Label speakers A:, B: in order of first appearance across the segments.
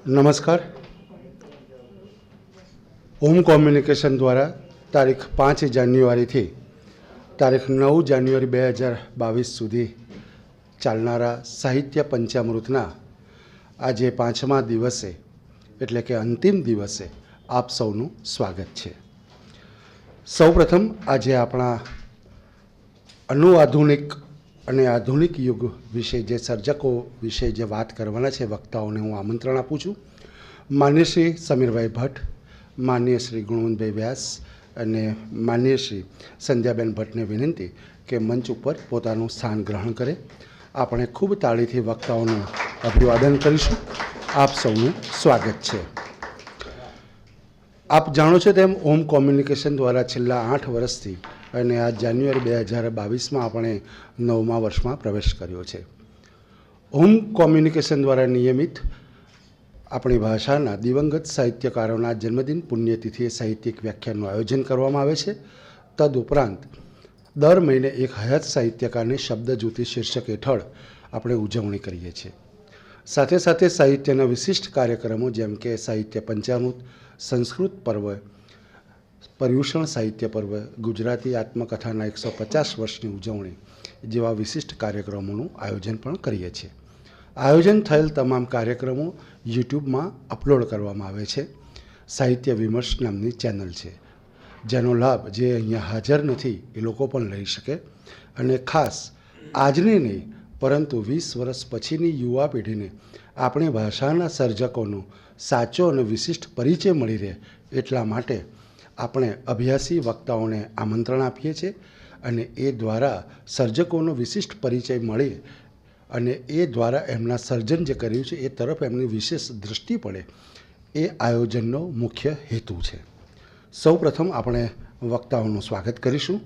A: નમસ્કાર. Home communication દ્વારા તારીખ 5 જાન્યુઆરીથી તારીખ 9 જાન્યુઆરી 2022 સુધી ચાલનારા સાહિત્ય પંચામૃતના આજે 5મા દિવસે એટલે કે અંતિમ દિવસે આપ સૌનું સ્વાગત છે. સૌપ્રથમ આજે આપણા અનુઆધુનિક અને આધુનિક યુગ વિશે જે સર્જકો વિશે જે વાત કરવાના છે વક્તાઓને હું આમંત્રણ આપું છું. માન્ય શ્રી સમીરભાઈ ભટ્ટ, માન્ય શ્રી ગુણવંતભાઈ વ્યાસ અને માન્ય શ્રી સંધ્યાબેન ભટ્ટને વિનંતી કે મંચ ઉપર પોતાનું સ્થાન ગ્રહણ કરે. આપણે ખૂબ તાળીથી વક્તાઓનું અભિવાદન કરીશું. આપ સૌનું સ્વાગત છે. આપ જાણો છો તેમ હોમ કોમ્યુનિકેશન દ્વારા છેલ્લા 8 વર્ષથી અને આ જાન્યુઆરી 2022માં આપણે 9મા વર્ષમાં પ્રવેશ કર્યો છે. હોમ કોમ્યુનિકેશન દ્વારા નિયમિત આપણી ભાષાના દિવંગત સાહિત્યકારોના જન્મદિન પુણ્યતિથિએ સાહિત્યિક વ્યાખ્યાનનું આયોજન કરવામાં આવે છે. તદુપરાંત દર મહિને એક હયાત સાહિત્યકારની શબ્દજ્યોતિ શીર્ષક હેઠળ આપણે ઉજવણી કરીએ છીએ. સાથે સાથે સાહિત્યના વિશિષ્ટ કાર્યક્રમો જેમ કે સાહિત્ય પંચામૃત, સંસ્કૃત પર્વ, પર્યુષણ સાહિત્ય પર્વ, ગુજરાતી આત્મકથાના 150 વર્ષની ઉજવણી જેવા વિશિષ્ટ કાર્યક્રમોનું આયોજન પણ કરીએ છીએ. આયોજન થયેલ તમામ કાર્યક્રમો યુટ્યુબમાં અપલોડ કરવામાં આવે છે. સાહિત્ય વિમર્શ નામની ચેનલ છે, જેનો લાભ જે અહીંયા હાજર નથી એ લોકો પણ લઈ શકે. અને ખાસ આજની નહીં પરંતુ 20 વર્ષ પછીની યુવા પેઢીને આપણી ભાષાના સર્જકોનો સાચો અને વિશિષ્ટ પરિચય મળી રહે એટલા માટે આપણે અભ્યાસી વક્તાઓને આમંત્રણ આપીએ છીએ અને એ દ્વારા સર્જકોનો વિશિષ્ટ પરિચય મળે અને એ દ્વારા એમના સર્જન જે કર્યું છે એ તરફ એમની વિશેષ દૃષ્ટિ પડે એ આયોજનનો મુખ્ય હેતુ છે. સૌપ્રથમ આપણે વક્તાઓનું સ્વાગત કરીશું.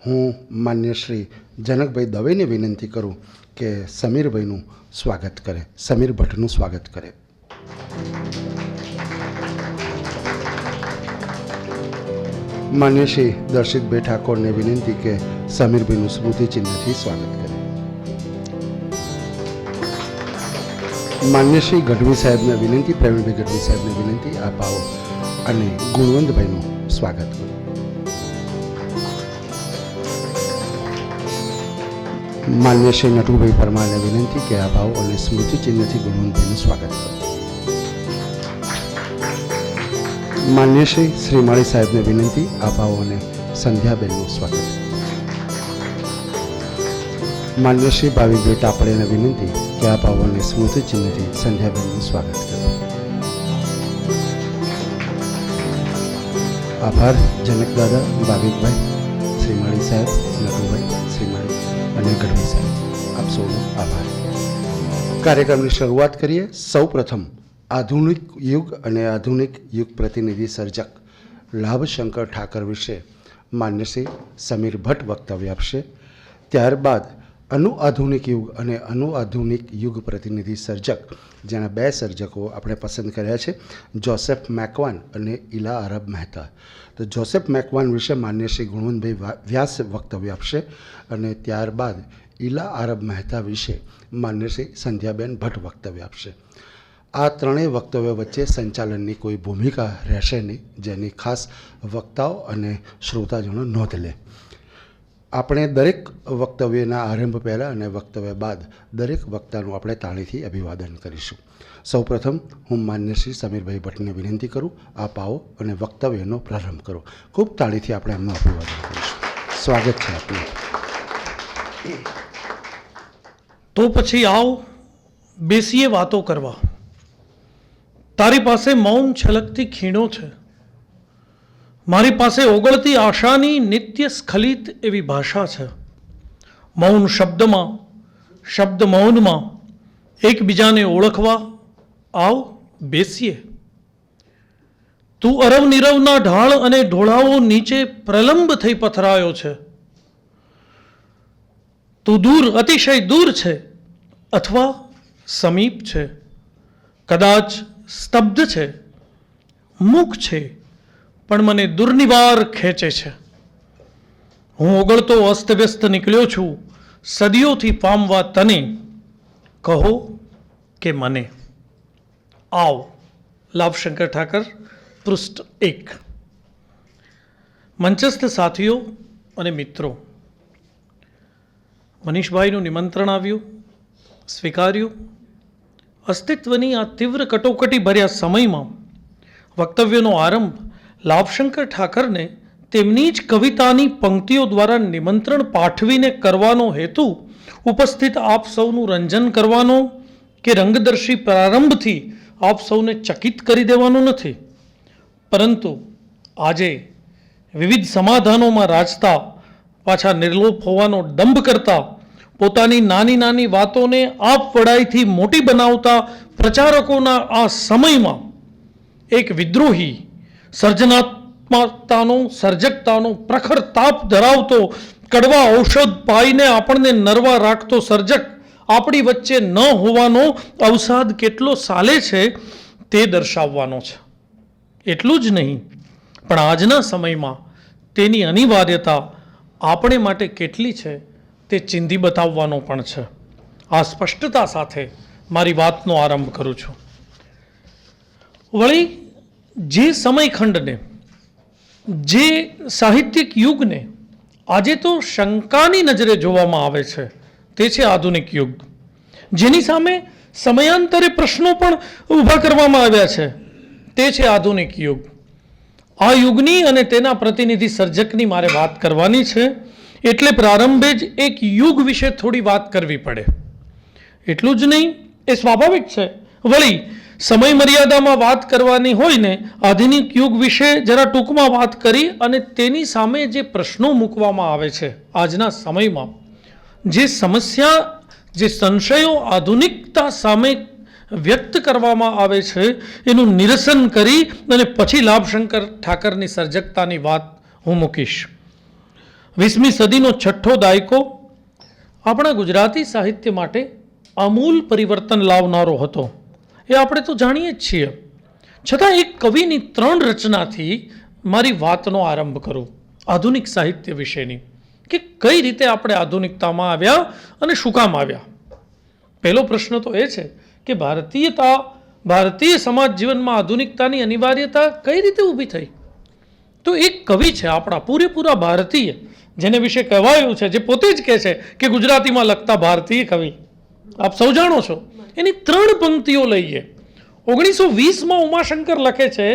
A: હું માન્ય શ્રી જનકભાઈ દવેને વિનંતી કરું કે સમીરભાઈનું સ્વાગત કરે, સમીર ભટ્ટનું સ્વાગત કરે. માન્ય શ્રી દર્શિતભાઈ ઠાકોરને વિનંતી કે સમીરભાઈનું સ્મૃતિચિહ્નથી સ્વાગત કરે. માન્ય શ્રી ગઢવી સાહેબને વિનંતી, પ્રવીણભાઈ ગઢવી સાહેબને વિનંતી આપ આવો અને ગુણવંતભાઈનું સ્વાગત કરો. માન્ય શ્રી નટુભાઈ પરમારને વિનંતી કે આપ આવો અને સ્મૃતિચિહ્નથી ગુણવંતભાઈનું સ્વાગત કરો. માન્ય શ્રી શ્રીમાળી સાહેબને વિનંતી આપ આવો અને સંધ્યાબેનનું સ્વાગત. માન્ય શ્રી ભાવિકભાઈ ટાપડેને વિનંતી કે આપ આવો અને સ્મૃતિચિહ્નથી સંધ્યાબેનનું સ્વાગત કરો. આભાર જનક દાદા, ભાવિકભાઈ, શ્રીમાળી સાહેબ, નટુભાઈ, શ્રીમાળી અને ગઢવી સાહેબ, આપ સૌનો આભાર. કાર્યક્રમની શરૂઆત કરીએ. સૌપ્રથમ આધુનિક યુગ અને આધુનિક યુગ પ્રતિનિધિ સર્જક લાભશંકર ઠાકર વિશે માન્ય શ્રી સમીર ભટ્ટ વક્તવ્ય આપશે. ત્યારબાદ અનુઆધુનિક યુગ અને અનુઆધુનિક યુગ પ્રતિનિધિ સર્જક, જેના 2 સર્જકો આપણે પસંદ કર્યા છે, જોસેફ મેકવાન અને ઇલા અરબ મહેતા. તો જોસેફ મેકવાન વિશે માન્ય શ્રી ગુણવંતભાઈ વ્યાસ વક્તવ્ય આપશે અને ત્યારબાદ ઇલા અરબ મહેતા વિશે માન્ય શ્રી સંધ્યાબેન ભટ્ટ વક્તવ્ય આપશે. આ ત્રણેય વક્તવ્ય વચ્ચે સંચાલનની કોઈ ભૂમિકા રહેશે નહીં, જેની ખાસ વક્તાઓ અને શ્રોતાજનો નોંધ લે. આપણે દરેક વક્તવ્યના આરંભ પહેલાં અને વક્તવ્ય બાદ દરેક વક્તાનું આપણે તાળીથી અભિવાદન કરીશું. સૌપ્રથમ હું માન્ય શ્રી સમીરભાઈ ભટ્ટને વિનંતી કરું, આપ આવો અને વક્તવ્યનો પ્રારંભ કરો. ખૂબ તાળીથી આપણે એમનું અભિવાદન કરીશું. સ્વાગત છે આપનું.
B: તો પછી આવ બેસીએ વાતો કરવા. તારી પાસે મૌન છલકતી ખીણો છે, મારી પાસે ઓગળતી આશાની નિત્ય સ્ખલિત એવી ભાષા છે. મૌન શબ્દમાં, શબ્દ મૌનમાં એકબીજાને ઓળખવા આવ બેસીએ. તું અરવ નીરવના ઢાળ અને ઢોળાવો નીચે પ્રલંબ થઈ પથરાયો છે. તું દૂર, અતિશય દૂર છે અથવા સમીપ છે, કદાચ સ્તબ્ધ છે, મૂક છે, પણ મને દુર્નિવાર ખેંચે છે. હું ઓગળતો અસ્તવ્યસ્ત નીકળ્યો છું સદીઓથી પામવા તને, કહો કે મને. આવ લાભશંકર ઠાકર પૃષ્ઠ 1। મંચસ્થ સાથીઓ અને મિત્રો, મનીષભાઈનું નિમંત્રણ આવ્યું, સ્વીકાર્યું। અસ્તિત્વની આ તીવ્ર કટોકટી ભર્યા સમયમાં વક્તવ્યનો આરંભ લાભશંકર ઠાકરને તેમની જ કવિતાની પંક્તિઓ દ્વારા નિમંત્રણ પાઠવીને કરવાનો હેતુ ઉપસ્થિત આપ સૌનું રંજન કરવાનો કે રંગદર્શી પ્રારંભથી આપ સૌને ચકિત કરી દેવાનો નથી, પરંતુ આજે વિવિધ સમાધાનોમાં રાજતા, પાછા નિર્લોપ હોવાનો દંભ કરતા, પોતાની નાની નાની વાતોને આપ વડાઈથી મોટી બનાવતા પ્રચારકોના આ સમયમાં એક વિદ્રોહી, સર્જનાત્મકતાનો, સર્જકતાનો પ્રખર તાપ ધરાવતો, કડવા ઔષધ પાઈને આપણને નરવા રાખતો સર્જક આપણી વચ્ચે ન હોવાનો અવસાદ કેટલો સાલે છે તે દર્શાવવાનો છે। એટલું જ નહીં, પણ આજના સમયમાં તેની અનિવાર્યતા આપણે માટે કેટલી છે તે ચીંધી બતાવવાનો પણ છે। આ સ્પષ્ટતા સાથે મારી વાતનો આરંભ કરું છું। વળી જે સમયખંડને, જે સાહિત્યિક યુગને આજે તો શંકાની નજરે જોવામાં આવે છે તે છે આધુનિક યુગ, જેની સામે સમયાંતરે પ્રશ્નો પણ ઊભા કરવામાં આવ્યા છે તે છે આધુનિક યુગ। આ યુગની અને તેના પ્રતિનિધિ સર્જકની મારે વાત કરવાની છે, એટલે પ્રારંભે જ એક યુગ વિશે થોડી વાત કરવી પડે। એટલું જ નહીં, એ સ્વાભાવિક છે। વળી સમય મર્યાદામાં વાત કરવાની હોય ને, આધુનિક યુગ વિશે જરા ટૂંકમાં વાત કરી અને તેની સામે જે પ્રશ્નો મૂકવામાં આવે છે આજના સમયમાં, જે સમસ્યા, જે સંશયો આધુનિકતા સામે વ્યક્ત કરવામાં આવે છે એનું નિરસન કરી અને પછી લાભશંકર ઠાકરની સર્જકતાની વાત હું મૂકીશ। 20મી સદીનો છઠ્ઠો દાયકો આપણા ગુજરાતી સાહિત્ય માટે આમૂલ પરિવર્તન લાવનારો હતો, એ આપણે તો જાણીએ જ છીએ। છતાં એક કવિની 3 રચનાથી મારી વાતનો આરંભ કરું આધુનિક સાહિત્ય વિશેની, કે કઈ રીતે આપણે આધુનિકતામાં આવ્યા અને શું કામ આવ્યા। પહેલો પ્રશ્ન તો એ છે કે ભારતીય સમાજ જીવનમાં આધુનિકતાની અનિવાર્યતા કઈ રીતે ઊભી થઈ। તો એક કવિ છે આપણા પૂરેપૂરા ભારતીય, જેને વિશે કહેવાયું છે, જે પોતે જ કહે છે કે ગુજરાતીમાં લખતા ભારતીય કવિ, આપ સૌ જાણો છો। એની 3 પંક્તિઓ લઈએ। 1920માં ઉમાશંકર લખે છે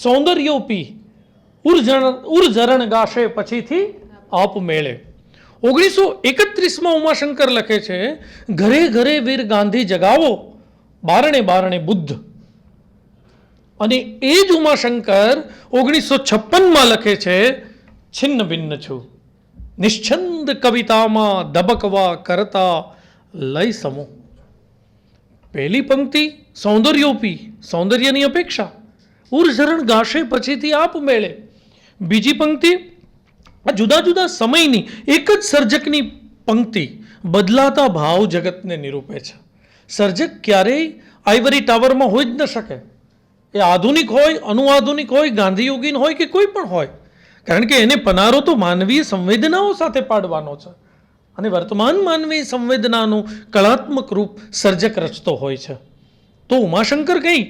B: સૌંદર્યોપી ઉર્જરણ ગાશે પછીથી આપ મેળે। 1931માં ઉમાશંકર લખે છે ઘરે ઘરે વીર ગાંધી જગાવો, બારણે બારણે બુદ્ધ। અને એ જ ઉમાશંકર 1956માં લખે છે છિન્ન ભિન્ન છું, નિશ્ચંદ કવિતામાં દબકવા કરતા લય સમો। પહેલી પંક્તિ સૌંદર્યોપી, સૌંદર્યની અપેક્ષા, ઉર્જરણ ગાશે પછીથી આપ મેળે। બીજી પંક્તિ આ જુદા જુદા સમયની એક જ સર્જકની પંક્તિ બદલાતા ભાવ જગતને નિરૂપે છે। સર્જક ક્યારેય આઇવરી ટાવરમાં હોઈ જ ન શકે, એ આધુનિક હોય, અનુઆધુનિક હોય, ગાંધીયોગીન હોય કે કોઈ પણ હોય, કારણ કે એને પનારો તો માનવીય સંવેદનાઓ સાથે પાડવાનો છે, અને વર્તમાન માનવી સંવેદનાનું કળાત્મક રૂપ સર્જક રચતો હોય છે। તો ઉમાશંકર કંઈ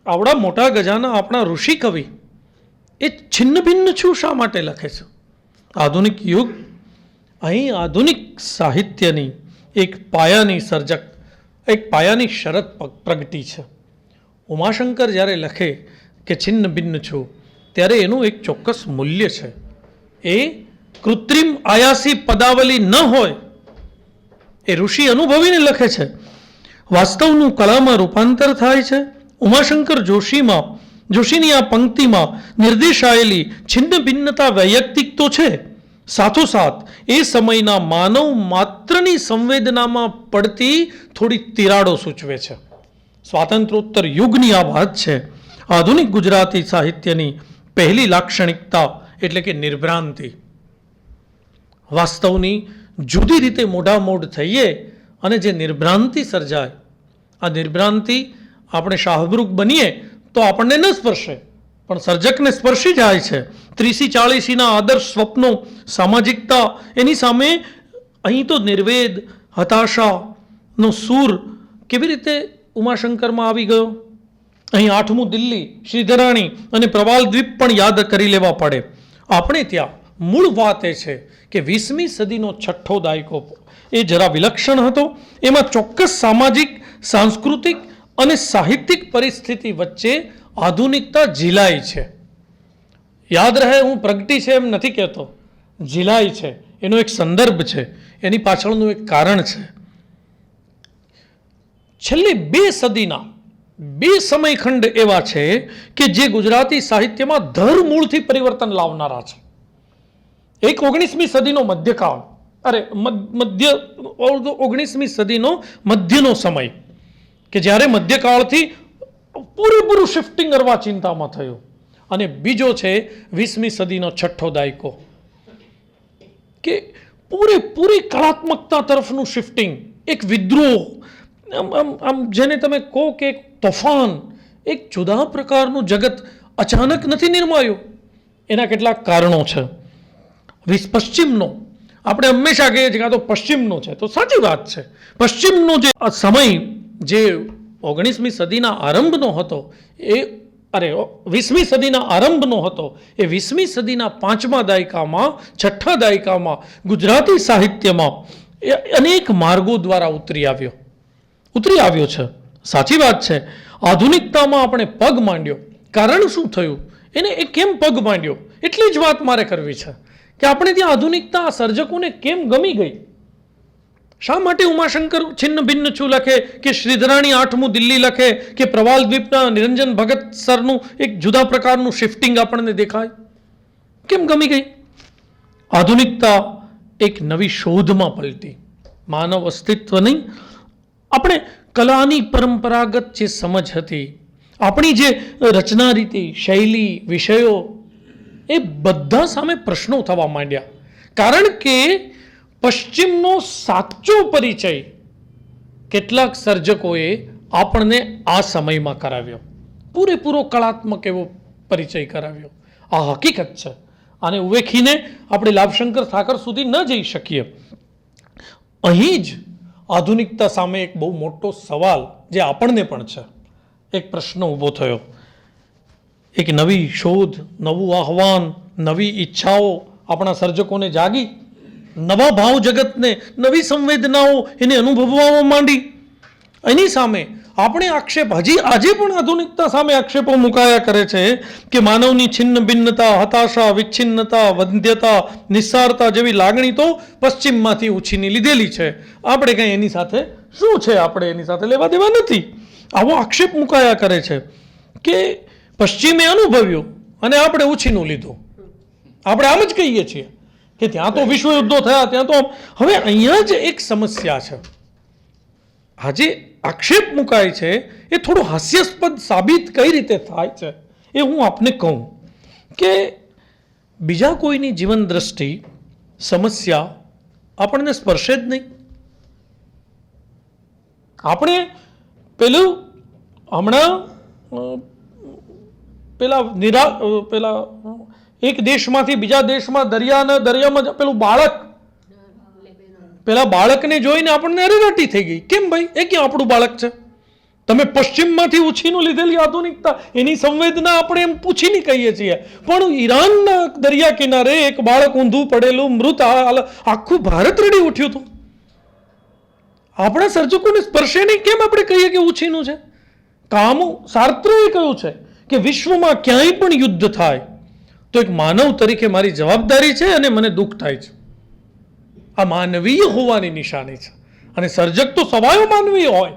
B: આવડા મોટા ગજાના આપણા ઋષિ કવિ એ છિન્ન ભિન્ન છું શા માટે લખે છે? આધુનિક યુગ અહીં આધુનિક સાહિત્યની એક પાયાની સર્જક, એક પાયાની શરત પ્રગટી છે। ઉમાશંકર જ્યારે લખે કે છિન્ન ભિન્ન છું, ત્યારે એનું એક ચોક્કસ મૂલ્ય છે। એ કૃત્રિમ આયાસી પદાવલી ન હોય, એ ઋષિ અનુભવીને લખે છે, વાસ્તવનું કળામાં રૂપાંતર થાય છે। ઉમાશંકર જોશીની આ પંક્તિમાં નિર્દેશાયેલી છિન્ન ભિન્નતા વૈયક્તિક તો છે, સાથોસાથ એ સમયના માનવ માત્રની સંવેદનામાં પડતી થોડી તિરાડો સૂચવે છે। સ્વાતંત્ર્યોત્તર યુગની આ વાત છે। આધુનિક ગુજરાતી સાહિત્યની પહેલી લાક્ષણિકતા એટલે કે નિર્ભ્રાંતિ। વાસ્તવની જુદી રીતે મોઢામોઢ થઈએ અને જે નિર્ભ્રાંતિ સર્જાય, આ નિર્ભ્રાંતિ આપણે શાહબૃગ બનીએ તો આપણને ન સ્પર્શે, પણ સર્જકને સ્પર્શી જાય છે। 30-40ના આદર્શ સ્વપ્નો, સામાજિકતા, એની સામે અહીં તો નિર્વેદ, હતાશાનો સૂર કેવી રીતે ઉમાશંકરમાં આવી ગયો? અહીં 8મું દિલ્હી, શ્રીધરાણી અને પ્રવાલદ્વીપ પણ યાદ કરી લેવા પડે. આપણે ત્યાં મૂળ વાત એ છે કે 20મી સદીનો છઠ્ઠો દાયકો એ જરા વિલક્ષણ હતો. એમાં ચોક્કસ સામાજિક, સાંસ્કૃતિક અને સાહિત્યિક પરિસ્થિતિ વચ્ચે આધુનિકતા ઝીલાય છે. યાદ રહે, હું પ્રગટી છે એમ નથી કહેતો, ઝીલાય છે એનો એક સંદર્ભ છે, એની પાછળનું એક કારણ છે. છેલ્લી 2 સદીના 2 સમયખંડ એવા છે કે જે ગુજરાતી સાહિત્યમાં ધરમૂળથી પરિવર્તન લાવનારા છે. એક 19મી સદીનો મધ્યકાળ, મધ્ય 19મી સદીનો મધ્યનો સમય કે જ્યારે મધ્યકાળથી પૂરેપૂરું શિફ્ટિંગ અર્વાચીનતામાં થયું, અને બીજો છે 20મી સદીનો છઠ્ઠો દાયકો કે પૂરેપૂરી કલાત્મકતા તરફનું શિફ્ટિંગ, એક વિદ્રોહ, આમ જેને તમે કહો કે એક તોફાન, એક જુદા પ્રકારનું જગત અચાનક નથી નિર્માયું. એના કેટલાક કારણો છે. પશ્ચિમનો, આપણે હંમેશા કહીએ છીએ કે આ તો પશ્ચિમનો છે, તો સાચી વાત છે. પશ્ચિમનો જે સમય જે 19મી સદીના આરંભનો હતો, 20મી સદીના આરંભનો હતો, એ 20મી સદીના 5મા દાયકામાં, 6ઠ્ઠા દાયકામાં ગુજરાતી સાહિત્યમાં એ અનેક માર્ગો દ્વારા ઉતરી આવ્યો છે. સાચી વાત છે. આધુનિકતામાં આપણે પગ માંડ્યો. કારણ શું થયું, એને એ કેમ પગ માંડ્યો, એટલી જ વાત મારે કરવી છે કે આપણે ત્યાં આધુનિકતા સર્જકોને કેમ ગમી ગઈ. શા માટે ઉમાશંકર છિન્ન ભિન્ન છું લખે, કે શ્રીધરાણી 8મું દિલ્હી લખે, કે પ્રવાલદ્વીપના નિરંજન ભગત સરનું એક જુદા પ્રકારનું શિફ્ટિંગ આપણને દેખાય, કેમ ગમી ગઈ? આધુનિકતા એક નવી શોધમાં પલટી. માનવ અસ્તિત્વ નહીં, આપણે કલાની પરંપરાગત જે સમજ હતી, આપણી જે રચના રીતિ, શૈલી, વિષયો, એ બધા સામે પ્રશ્નો થવા માંડ્યા. કારણ કે પશ્ચિમનો સાચો પરિચય કેટલાક સર્જકોએ આપણને આ સમયમાં કરાવ્યો, પૂરેપૂરો કલાત્મક એવો પરિચય કરાવ્યો. આ હકીકત છે. આને ઉવેખીને આપણે લાભશંકર ઠાકર સુધી ન જઈ શકીએ. અહીં જ આધુનિકતા સામે એક બહુ મોટો સવાલ, જે આપણને પણ છે, એક પ્રશ્ન ઊભો થયો. એક નવી શોધ, નવું આહવાન, નવી ઈચ્છાઓ આપણા સર્જકોને જાગી, નવા ભાવ જગતને, નવી સંવેદનાઓ એને અનુભવવા માંડી. એની સામે આપણે આક્ષેપ, હજી આજે પણ આધુનિકતા સામે આક્ષેપો મુકાયા કરે છે કે માનવની છિન્ન ભિન્નતા, હતાશા, વિચ્છિન્નતા, વંધ્યતા, નિસ્સારતા જેવી લાગણી તો પશ્ચિમમાંથી ઉછીની લીધેલી છે. આપણે કંઈ એની સાથે શું છે, આપણે એની સાથે લેવા દેવા નથી. આવો આક્ષેપ મુકાયા કરે છે કે પશ્ચિમે અનુભવ્યું અને આપણે ઉછીનું લીધું. આપણે આમ જ કહીએ છીએ કે ત્યાં તો વિશ્વયુદ્ધો થયા, ત્યાં તો. હવે અહીંયા જ એક સમસ્યા છે. આજે આક્ષેપ મુકાય છે એ થોડું હાસ્યાસ્પદ સાબિત કઈ રીતે થાય છે એ હું આપને કહું કે બીજા કોઈની જીવન દ્રષ્ટિ, સમસ્યા આપણને સ્પર્શે જ નહીં. આપણે હમણાં પેલા એક દેશમાંથી બીજા દેશમાં દરિયામાં પેલું પેલા બાળકને જોઈને આપણને અરેરાટી થઈ ગઈ. કેમ ભાઈ, એ ક્યાં આપણું બાળક છે? તમે પશ્ચિમમાંથી ઉછીનું લીધેલી આધુનિકતા, એની સંવેદના આપણે એમ પૂછીને કહીએ છીએ, પણ ઈરાનના દરિયા કિનારે એક બાળક ઊંધું પડેલું મૃત, આખું ભારત રડી ઉઠ્યું હતું. આપણા સર્જકોને સ્પર્શે નહીં, કેમ આપણે કહીએ કે ઉછીનું છે? સાર્ત્રએ કહ્યું છે કે વિશ્વમાં ક્યાંય પણ યુદ્ધ થાય તો એક માનવ તરીકે મારી જવાબદારી છે અને મને દુઃખ થાય છે. આ માનવીય હોવાની નિશાની છે. અને સર્જક તો સવાયો માનવીય હોય,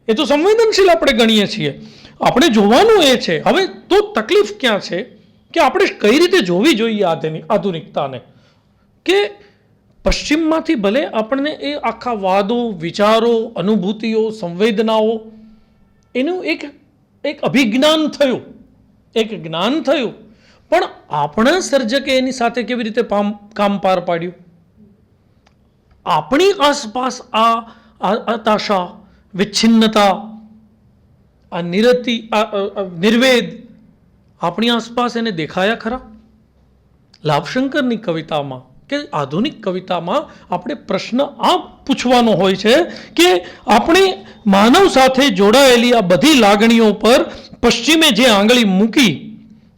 B: એ તો સંવેદનશીલ આપણે ગણીએ છીએ. આપણે જોવાનું એ છે. હવે તો તકલીફ ક્યાં છે કે આપણે કઈ રીતે જોવી જોઈએ આધુનિકતાને, કે પશ્ચિમમાંથી ભલે આપણને એ આખા વાદો, વિચારો, અનુભૂતિઓ, સંવેદનાઓ, એનું એક અભિજ્ઞાન થયું, એક જ્ઞાન થયું, પણ આપણા સર્જકે એની સાથે કેવી રીતે કામ પાર પાડ્યું? આપણી આસપાસ આ હતાશા, વિચ્છિન્નતા, આ નિર્વેદ આપણી આસપાસ એને દેખાયા ખરા? લાભશંકરની કવિતામાં કે આધુનિક કવિતામાં આપણે પ્રશ્ન આ પૂછવાનો હોય છે કે આપણે માનવ સાથે જોડાયેલી આ બધી લાગણીઓ પર પશ્ચિમે જે આંગળી મૂકી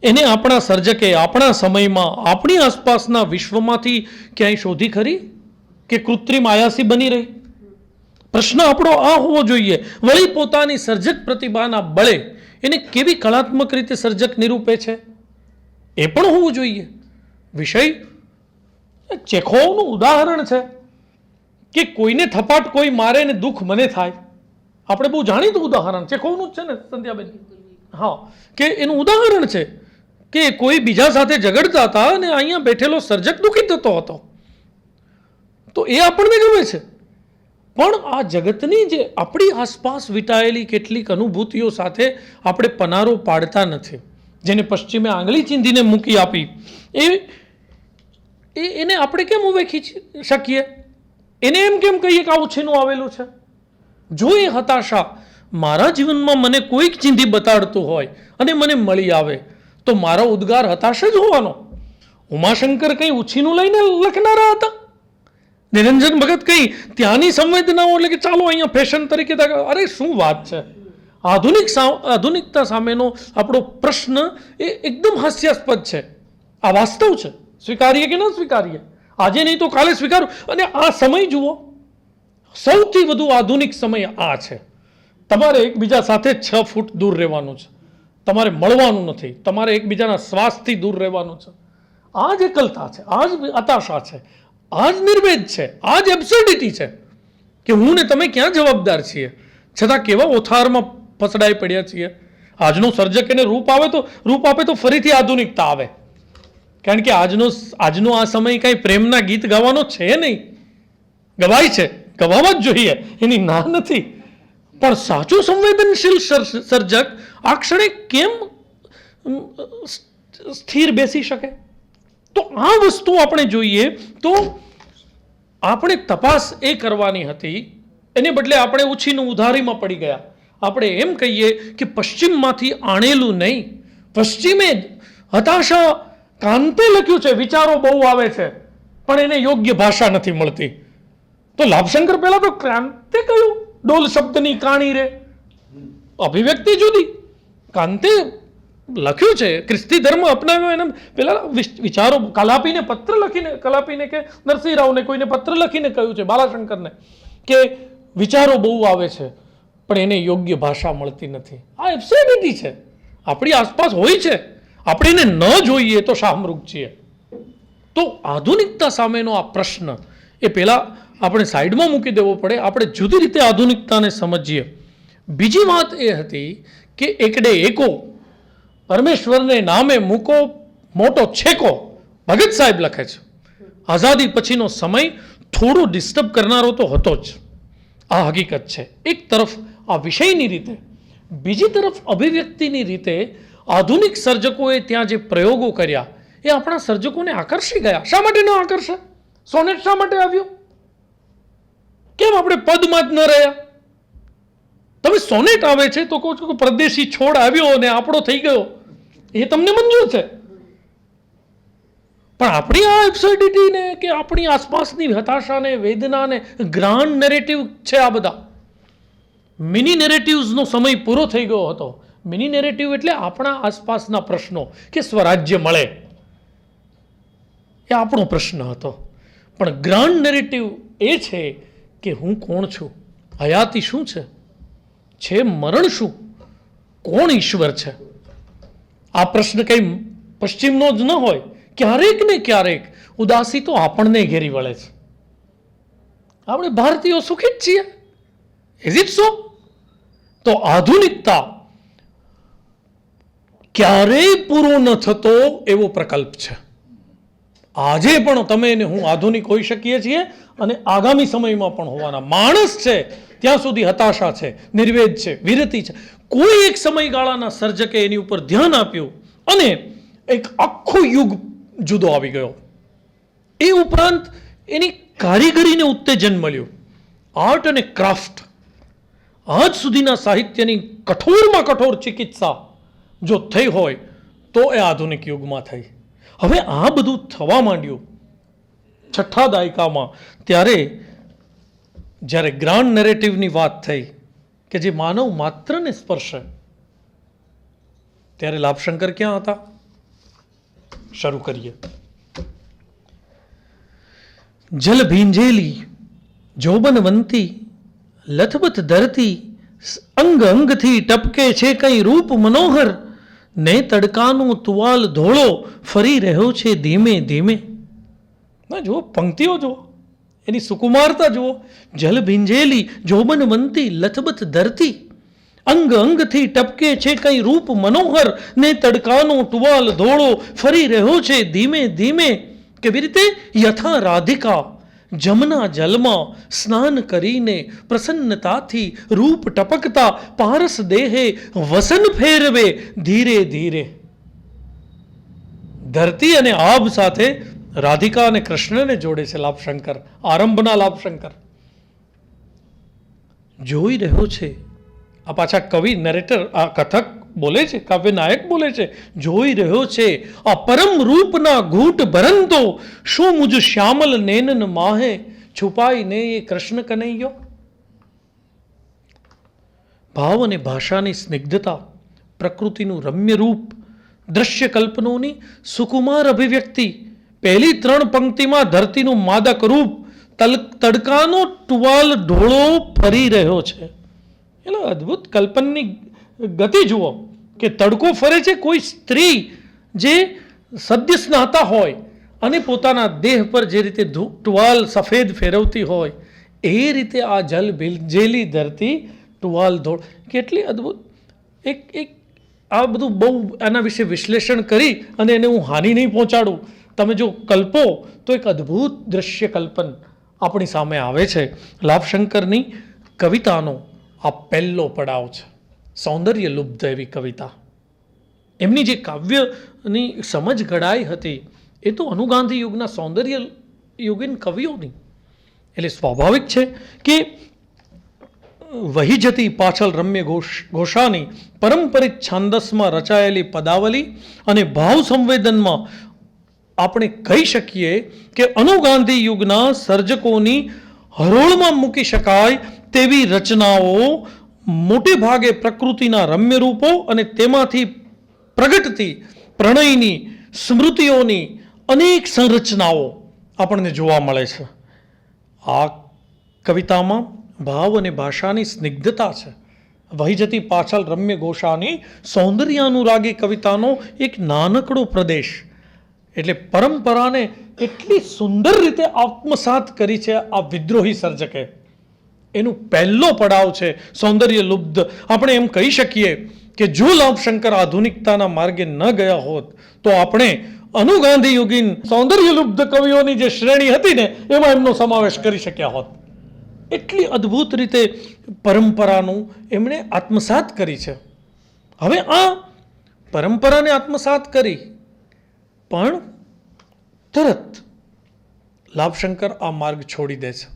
B: એને આપણા સર્જકે આપણા સમયમાં આપણી આસપાસના વિશ્વમાંથી ક્યાંય શોધી ખરી કે કૃત્રિમ આયાસી બની રહી? પ્રશ્ન આપણો આ હોવો જોઈએ. વળી પોતાની સર્જક પ્રતિભાના બળે એને કેવી કલાત્મક રીતે સર્જક નિરૂપે છે એ પણ હોવું જોઈએ. વિષય ચેખોવનું ઉદાહરણ છે કે કોઈને થપાટ કોઈ મારે ને દુઃખ મને થાય. આપણે બહુ જાણીતું ઉદાહરણ ચેખોવનું જ છે ને સંધ્યાબેન? હા, કે એનું ઉદાહરણ છે કે કોઈ બીજા સાથે ઝઘડતા હતા અને અહીંયા બેઠેલો સર્જક દુઃખી થતો હતો. તો એ આપણને ગમે છે, પણ આ જગતની જે આપણી આસપાસ વીંટાયેલી કેટલીક અનુભૂતિઓ સાથે આપણે પનારો પાડતા નથી. જેને પશ્ચિમે આંગળી ચીંધીને મૂકી આપી એને આપણે કેમ ઉવેખી શકીએ? એને એમ કેમ કહીએ કે આ ઉછીનું આવેલું છે? જો એ હતાશા મારા જીવનમાં મને કોઈક ચીંધી બતાડતું હોય અને મને મળી આવે તો મારો ઉદ્ગાર હતાશ જ હોવાનો. ઉમાશંકર કંઈ ઉછીનું લઈને લખનારા હતા? નિરંજન ભગત કંઈ ત્યાંની સંવેદનાઓ એટલે કે ચાલો અહીંયા ફેશન તરીકે, અરે શું વાત છે! આધુનિકતા સામેનો આપણો પ્રશ્ન એ એકદમ હાસ્યાસ્પદ છે. આ વાસ્તવ છે, સ્વીકારીએ કે ન સ્વીકારીએ, આજે નહીં તો કાલે સ્વીકારો. અને આ સમય જુઓ, સૌથી વધુ આધુનિક સમય આ છે. તમારે એકબીજા સાથે 6 ફૂટ દૂર રહેવાનું છે, તમારે મળવાનું નથી, તમારે એકબીજાના શ્વાસથી દૂર રહેવાનું છે. આ જ એકલતા છે, આ જ હતાશા છે, આ જ નિર્વેદ છે, આ જ એબ્સર્ડિટી છે કે હું ને તમે ક્યાં જવાબદાર છીએ, છતાં કેવા ઓથારમાં ફસડાઈ પડ્યા છીએ. આજનો સર્જક એને રૂપ આપે તો ફરીથી આધુનિકતા આવે. કારણ કે આજનો આ સમય કાંઈ પ્રેમના ગીત ગાવાનો છે નહીં. ગવાય છે, ગવાવા જ જોઈએ, એની ના નથી, પણ સાચું સંવેદનશીલ સર્જક આ ક્ષણે કેમ સ્થિર બેસી શકે? તો આ વસ્તુ આપણે જોઈએ તો આપણે તપાસ એ કરવાની હતી, એને બદલે આપણે ઉછીનું ઉધારીમાં પડી ગયા. આપણે એમ કહીએ કે પશ્ચિમમાંથી આણેલું નહીં, પશ્ચિમે હતાશા કાંતે લખ્યું છે, વિચારો બહુ આવે છે પણ એને યોગ્ય ભાષા નથી મળતી. તો લાભશંકર પહેલા તો ક્રાંતે કહ્યું, ડોલ શબ્દની કાણી રે, અભિવ્યક્તિ જુદી. કાંતે લખ્યું છે, ખ્રિસ્તી ધર્મ અપનાવ્યો, એને પેલા વિચારો કલાપીને પત્ર લખીને, કલાપીને કે નરસિંહરાવને કોઈને પત્ર લખીને કહ્યું છે, બાલાશંકરને, કે વિચારો બહુ આવે છે પણ એને યોગ્ય ભાષા મળતી નથી. આ એબ્સર્ડિટી છે, આપણી આસપાસ હોય છે, આપણે એને ન જોઈએ તો શાહમૃગ છીએ. તો આધુનિકતા સામેનો આ પ્રશ્ન એ પહેલા આપણે સાઈડમાં મૂકી દેવો પડે, આપણે જુદી રીતે આધુનિકતાને સમજીએ. બીજી વાત એ હતી કે એકડે એકો પરમેશ્વરને નામે મૂકો મોટો છેકો, ભગત સાહેબ લખે છે. આઝાદી પછીનો સમય થોડો ડિસ્ટર્બ કરનારો તો હતો જ, આ હકીકત છે. એક તરફ આ વિષયની રીતે, બીજી તરફ અભિવ્યક્તિની રીતે આધુનિક સર્જકોએ ત્યાં જે પ્રયોગો કર્યા એ આપણા સર્જકોને આકર્ષી ગયા. શા માટે ન આકર્ષે? સોનેટ શા માટે આવ્યો? કેમ આપણે પદમાં જ ન રહ્યા? તમે સોનેટ આવે છે તો કહો છો કે પરદેશી છોડ આવ્યો અને આપણો થઈ ગયો, એ તમને મંજૂર છે, પણ આપણી આ એબ્સર્ડિટીને કે આપણી આસપાસની હતાશાને, વેદનાને, ગ્રાન્ડ નેરેટિવ છે આ બધા. મિની નેરેટિવ્સનો સમય પૂરો થઈ ગયો હતો. મિની નેરેટિવ એટલે આપણા આસપાસના પ્રશ્નો, કે સ્વરાજ્ય મળે એ આપણો પ્રશ્ન હતો. પણ ગ્રાન્ડ નેરેટિવ એ છે કે હું કોણ છું, હયાતી શું છે મરણ શું, કોણ ઈશ્વર છે. આ પ્રશ્ન કંઈ પશ્ચિમનો જ ન હોય. ક્યારેક ને ક્યારેક ઉદાસી તો આપણને ઘેરી વળે છે. આપણે ભારતીયો સુખી જ છીએ. Is it so? તો આધુનિકતા ક્યારેય પૂરો ન થતો એવો પ્રકલ્પ છે. આજે પણ તમે ને હું આધુનિક હોઈ શકીએ છીએ અને આગામી સમયમાં પણ હોવાના. માણસ છે ત્યાં સુધી હતાશા છે, નિર્વેદ છે, વિરતિ છે. કોઈ એક સમયગાળાના સર્જકે એની ઉપર ધ્યાન આપ્યું અને એક આખો યુગ જુદો આવી ગયો. એ ઉપરાંત એની કારીગરીને ઉત્તેજન મળ્યું. આર્ટ અને ક્રાફ્ટ આજ સુધીના સાહિત્યની કઠોરમાં કઠોર ચિકિત્સા જો થઈ હોય તો એ આધુનિક યુગમાં થઈ. હવે આ બધું થવા માંડ્યું છઠ્ઠા દાયકામાં, ત્યારે જ્યારે ગ્રાન્ડ નેરેટિવની વાત થઈ કે જે માનવ માત્રને સ્પર્શે, ત્યારે લાભશંકર ક્યાં હતા? શરૂ કરીએ. જલ ભીંજેલી જોબનવંતી લથબથ ધરતી, અંગ અંગથી ટપકે છે કઈ રૂપ મનોહર, ને તડકાનો તુવાલ ધોળો ફરી રહ્યો છે ધીમે ધીમે. ના જુઓ, પંક્તિઓ જુઓ, એની સુકુમારતા જુઓ. જલ ભીંજેલી જોબનવંતી લથબથ ધરતી, અંગ અંગથી ટપકે છે કઈ રૂપ મનોહર, ને તડકાનો ટુવાલ ધોળો ફરી રહ્યો છે ધીમે ધીમે. કેવી રીતે? યથા રાધિકા જમના જલમાં સ્નાન કરીને પ્રસન્નતાથી રૂપ ટપકતા પારસ દેહે વસન ફેરવે ધીરે ધીરે. ધરતી અને આભ સાથે રાધિકા અને કૃષ્ણને જોડે છે લાભશંકર, આરંભના લાભશંકર. જોઈ રહ્યો છે, આ પાછા કવિ નરેટર, આ કથક બોલે છે, કાવ્ય નાયક બોલે છે, જોઈ રહ્યો છે આ પરમ રૂપના ઘૂંટ ભરંતો, શું મુજ શ્યામલ નેનન માહે છુપાઈને એ કૃષ્ણ કનૈયો. ભાવ અને ભાષાની સ્નિગ્ધતા, પ્રકૃતિનું રમ્ય રૂપ, દ્રશ્ય કલ્પનોની સુકુમાર અભિવ્યક્તિ, પહેલી 3 પંક્તિમાં ધરતીનું માદક રૂપ, તડકાનો ટુવાલ ઢોળો ફરી રહ્યો છે. એટલે અદ્ભુત કલ્પનની ગતિ જુઓ કે તડકો ફરે છે. કોઈ સ્ત્રી જે સદ્ય સ્નાતા હોય અને પોતાના દેહ પર જે રીતે ટુવાલ સફેદ ફેરવતી હોય, એ રીતે આ જલ ભીંજેલી ધરતી ટુવાલ ધોળ. કેટલી અદ્ભુત એક એક આ બધું બહુ આના વિશે વિશ્લેષણ કરી અને એને હું હાનિ નહીં પહોંચાડું. તમે જો કલ્પો તો એક અદ્ભુત દ્રશ્ય કલ્પન આપણી સામે આવે છે. લાભશંકરની કવિતાનો આ પહેલો પડાવ છે, સૌંદર્ય લુબ્ધ એવી કવિતા. એમની જે કાવ્યની સમજ ઘડાઈ હતી એ તો અનુગાંધી યુગના સૌંદર્ય યુગીન કવિઓની. એટલે સ્વાભાવિક છે કે વહી જતી પાછળ રમ્ય ઘોષાની પરંપરિક છાંદસમાં રચાયેલી પદાવલી અને ભાવ સંવેદનમાં આપણે કહી શકીએ કે અનુગાંધી યુગના સર્જકોની હરોળમાં મૂકી શકાય તેવી રચનાઓ મોટે ભાગે પ્રકૃતિના રમ્ય રૂપો અને તેમાંથી પ્રગટતી પ્રણયની સ્મૃતિઓની અનેક સંરચનાઓ આપણને જોવા મળે છે. આ કવિતામાં ભાવ અને ભાષાની સ્નિગ્ધતા છે. વહી જતી પાછળ રમ્ય ઘોષાની સૌંદર્યાનુરાગી કવિતાનો એક નાનકડો પ્રદેશ, એટલે પરંપરાને એટલી સુંદર રીતે આત્મસાત કરી છે આ વિદ્રોહી સર્જકે. એનું પહેલો પડાવ છે સૌંદર્ય લુબ્ધ. આપણે એમ કહી શકીએ કે જો લાભશંકર આધુનિકતાના માર્ગે ન ગયા હોત તો આપણે અનુગાંધી યુગીન સૌંદર્ય લુબ્ધ કવિઓની જે શ્રેણી હતી ને એમાં એમનો સમાવેશ કરી શક્યા હોત. એટલી અદ્ભુત રીતે પરંપરાનું એમણે આત્મસાત કરી છે. હવે આ પરંપરાને આત્મસાત કરી પણ તરત લાભશંકર આ માર્ગ છોડી દે છે.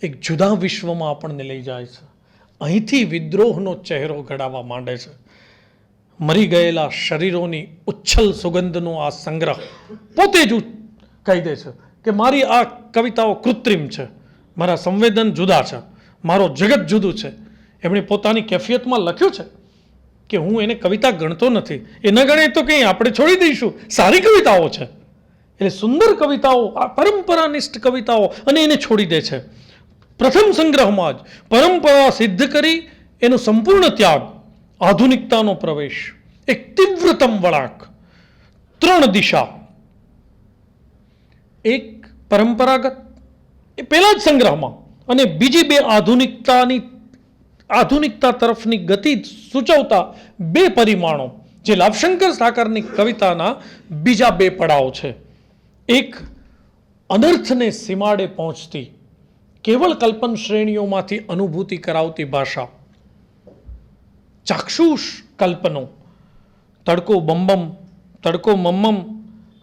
B: એક જુદા વિશ્વમાં આપણને લઈ જાય છે. અહીંથી વિદ્રોહનો ચહેરો ઘડાવવા માંડે છે. મરી ગયેલા શરીરોની ઉચ્છલ સુગંધનો આ સંગ્રહ પોતે જ કહી દે છે કે મારી આ કવિતાઓ કૃત્રિમ છે, મારા સંવેદન જુદા છે, મારો જગત જુદું છે. એમણે પોતાની કેફિયતમાં લખ્યું છે કે હું એને કવિતા ગણતો નથી. એ ન ગણે તો કંઈ આપણે છોડી દઈશું, સારી કવિતાઓ છે. એટલે સુંદર કવિતાઓ, આ પરંપરાનિષ્ઠ કવિતાઓ, અને એને છોડી દે છે. પ્રથમ સંગ્રહમાં જ પરંપરા સિદ્ધ કરી એનો સંપૂર્ણ ત્યાગ, આધુનિકતાનો પ્રવેશ, એક તીવ્રતમ વળાંક, 3 દિશા. એક પરંપરાગત એ પહેલા જ સંગ્રહમાં, અને બીજી 2 આધુનિકતા તરફની ગતિ સૂચવતા 2 પરિમાણો, જે લાભશંકર સાકરની કવિતાના બીજા 2 પડાવ છે. એક અનર્થને સીમાડે પહોંચતી કેવળ કલ્પન શ્રેણીઓમાંથી અનુભૂતિ કરાવતી ભાષા, ચાક્ષુષ કલ્પનો, તડકો બમબમ, તડકો મમ્મમ,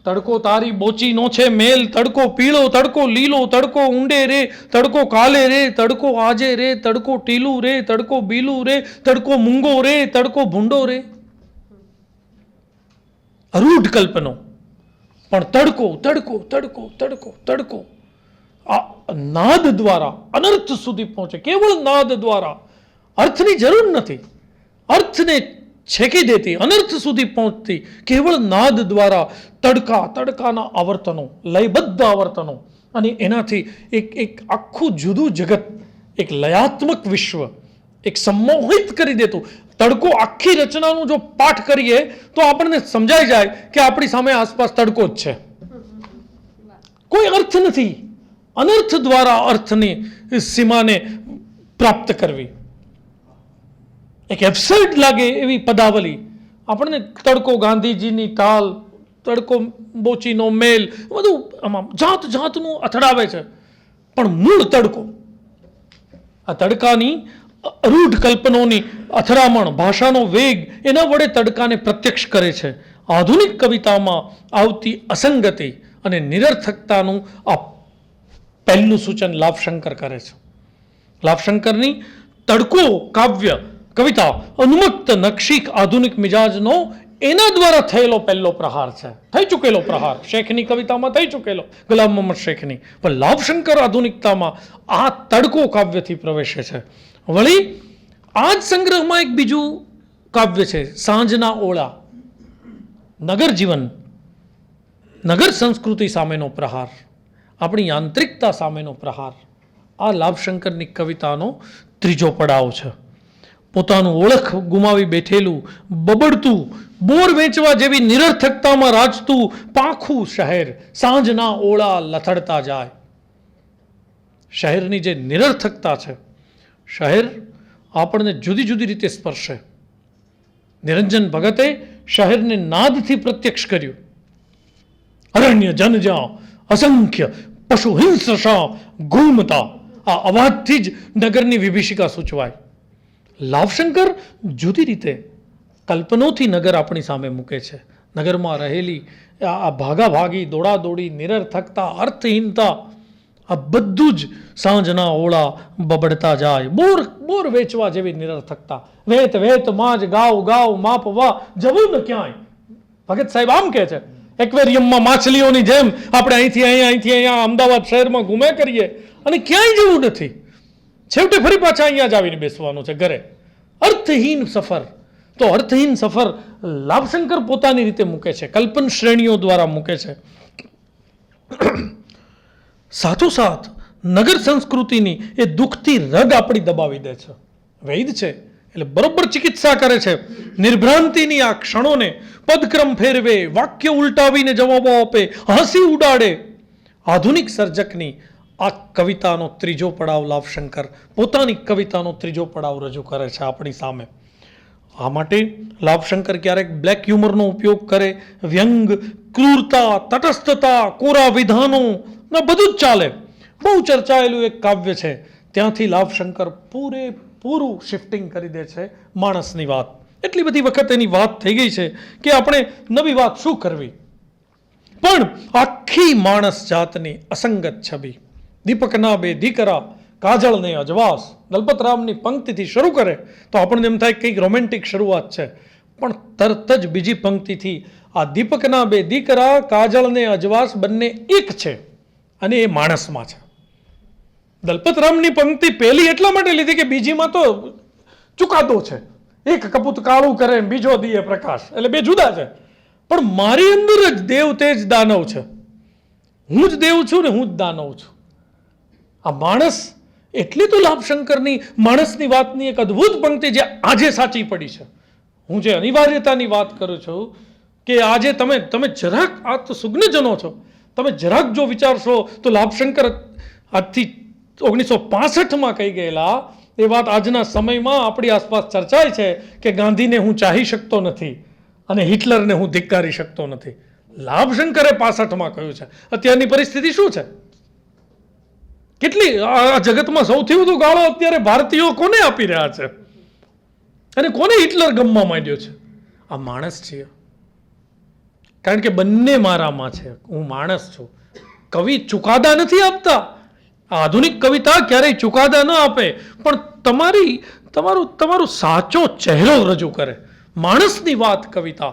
B: તડકો તારી બોચીનો છે મેલ, તડકો પીળો, તડકો લીલો, તડકો ઊંડે રે, તડકો કાલે રે, તડકો આજે રે, તડકો ટીલું રે, તડકો બીલું રે, તડકો મૂંગો રે, તડકો ભૂંડો રે. અરૂઢ કલ્પનો, પણ તડકો તડકો તડકો તડકો તડકો આ નાદ દ્વારા અનર્થ સુધી પહોંચે, કેવળ નાદ દ્વારા. અર્થની જરૂર નથી, અર્થને છેકી દેતી, અનર્થ સુધી પહોંચતી કેવળ નાદ દ્વારા તડકાના આવર્તનો, લયબદ્ધ આવર્તનો, અને એનાથી એક આખું જુદું જગત, એક લયાત્મક વિશ્વ, એક સંમોહિત કરી દેતું. તડકો આખી રચનાનું જો પાઠ કરીએ તો આપણને સમજાઈ જાય કે આપણી સામે આસપાસ તડકો જ છે, કોઈ અર્થ નથી. અનર્થ દ્વારા અર્થની સીમાને પ્રાપ્ત કરવી એક એબ્સર્ડ લાગે એવી પદાવલી. આપણને તડકો ગાંધીજીની તાલ, તડકો બોચીનો મેલ, બધું આમાં જાત જાતનું અથડાવે છે, પણ મૂળ તડકો, આ તડકાની અરૂઢ કલ્પનોની અથડામણ, ભાષાનો વેગ, એના વડે તડકાને પ્રત્યક્ષ કરે છે. આધુનિક કવિતામાં આવતી અસંગતિ અને નિરર્થકતાનું આ પહેલું સૂચન લાભશંકર કરે છે. લાભશંકરની તડકો કાવ્ય કવિતા ઉન્મુક્ત નકશીક આધુનિક મિજાજનો એના દ્વારા થયેલો પહેલો પ્રહાર છે, થઈ ચૂકેલો પ્રહાર. શેખની કવિતામાં થઈ ચૂકેલો, ગુલામ મોહમ્મદ શેખની, પણ લાભશંકર આધુનિકતામાં આ તડકો કાવ્યથી પ્રવેશે છે. વળી આ જ સંગ્રહમાં એક બીજું કાવ્ય છે, સાંજના ઓળા. નગર જીવન, નગર સંસ્કૃતિ સામેનો પ્રહાર, આપણી યાંત્રિકતા સામેનો પ્રહાર, આ લાભશંકરની કવિતાનો ત્રીજો પડાવ છે. પોતાનું ઓળખ ગુમાવી બેઠેલું, બબડતું, બોર વેચવા જેવી નિરર્થકતામાં રાજતું પાંખું શહેર સાંજના ઓળા લથડતા જાય. શહેરની જે નિરર્થકતા છે, શહેર આપણને જુદી જુદી રીતે સ્પર્શે. નિરંજન ભગતે શહેરને નાદથી પ્રત્યક્ષ કર્યું. અરણ્ય જનજા અસંખ્ય પશુ હિંસા ગુમતા, આ અવાજથી જ નગરની વિભીષિકા સૂચવાય. લાભશંકર જુદી રીતે કલ્પનોથી નગર આપણી સામે મૂકે છે. નગરમાં રહેલી આ ભાગાભાગી, દોડાદોડી, નિરર્થકતા, અર્થહીનતા, આ બધું જ સાંજના ઓળા બબડતા જાય. બોર વેચવા જેવી નિરર્થકતા. વેત વેત માં જ ગાવ ગાવ માપવા જવું ન ક્યાંય. ભગત સાહેબ આમ કહે છે, એક્વેરિયમમાં માછલીઓની જેમ આપણે અહીંથી અહીંયા અમદાવાદ શહેરમાં ઘૂમે કરીએ અને ક્યાંય જવું નથી. છેવટે ફરી પાછા અહીંયા જ આવીને બેસવાનું છે ઘરે. અર્થહીન સફર. તો અર્થહીન સફર લાભશંકર પોતાની રીતે મૂકે છે, કલ્પન શ્રેણીઓ દ્વારા મૂકે છે. સાથોસાથ નગર સંસ્કૃતિની એ દુઃખથી રગ આપણી દબાવી દે છે. વૈદ છે એટલે બરોબર ચિકિત્સા કરે છે. નિર્ભ્રાંતિની આ ક્ષણોને પદક્રમ ફેરવે, વાક્ય ઉલટાવીને જવાબો આપે, હસી ઉડાડે. આધુનિક સર્જકની આ કવિતાનો ત્રીજો પડાવ લાભશંકર પોતાની કવિતાનો ત્રીજો પડાવ રજૂ કરે છે આપણી સામે. આ માટે લાભશંકર ક્યારેક બ્લેક હ્યુમરનો ઉપયોગ કરે, વ્યંગ, ક્રૂરતા, તટસ્થતા, કોરા વિધાનો, બધું જ ચાલે. બહુ ચર્ચાયેલું એક કાવ્ય છે, ત્યાંથી લાભશંકર પૂરું શિફ્ટિંગ કરી દે છે માણસની વાત. એટલી બધી વખત એની વાત થઈ ગઈ છે કે આપણે નવી વાત શું કરવી. પણ આખી માણસ જાતની અસંગત છબી, દીપકના બે દીકરા, કાજળ ને અજવાસ, દલપતરામની પંક્તિથી શરૂ કરે તો આપણને એમ થાય કંઈક રોમેન્ટિક શરૂઆત છે, પણ તરત જ બીજી પંક્તિથી આ દીપકના બે દીકરા, કાજળ ને અજવાસ બંને એક છે અને એ માણસમાં છે. દલપતરામની પંક્તિ પહેલી એટલા માટે લીધી કે બીજીમાં તો ચુકાદો છે, એક કપૂત કાળું કરે બીજો દીએ પ્રકાશ, એટલે બે જુદા છે. પણ મારી અંદર જ દેવ તેજ દાનવ છે, હું જ દેવ છું ને હું જ દાનવ છું. આ માણસ, એટલી તો લાભશંકરની માણસની વાતની એક અદ્ભુત પંક્તિ જે આજે સાચી પડી છે. હું જે અનિવાર્યતાની વાત કરું છું કે આજે તમે જરાક, આ તો સુજ્ઞજનો છો, તમે જરાક જો વિચારશો તો લાભશંકર આજથી 1965માં કહી ગયેલા એ વાત આજના સમયમાં આપણી આસપાસ ચર્ચાય છે કે ગાંધીને હું ચાહી શકતો નથી અને હિટલરને હું ધિક્કારી શકતો નથી. લાભશંકરે 65માં કહ્યું છે. અત્યારની પરિસ્થિતિ શું છે? કેટલી આ જગતમાં સૌથી વધુ ગાળો અત્યારે ભારતીયો કોને આપી રહ્યા છે અને કોને હિટલર ગમવા માંડ્યો છે? આ માણસ છીએ. કારણ કે બંને મારામાં છે, હું માણસ છું. કવિ ચુકાદા નથી આપતા. આધુનિક કવિતા ક્યારેય ચુકાદા ન આપે, પણ તમારો સાચો ચહેરો રજૂ કરે. માણસની વાત કવિતા,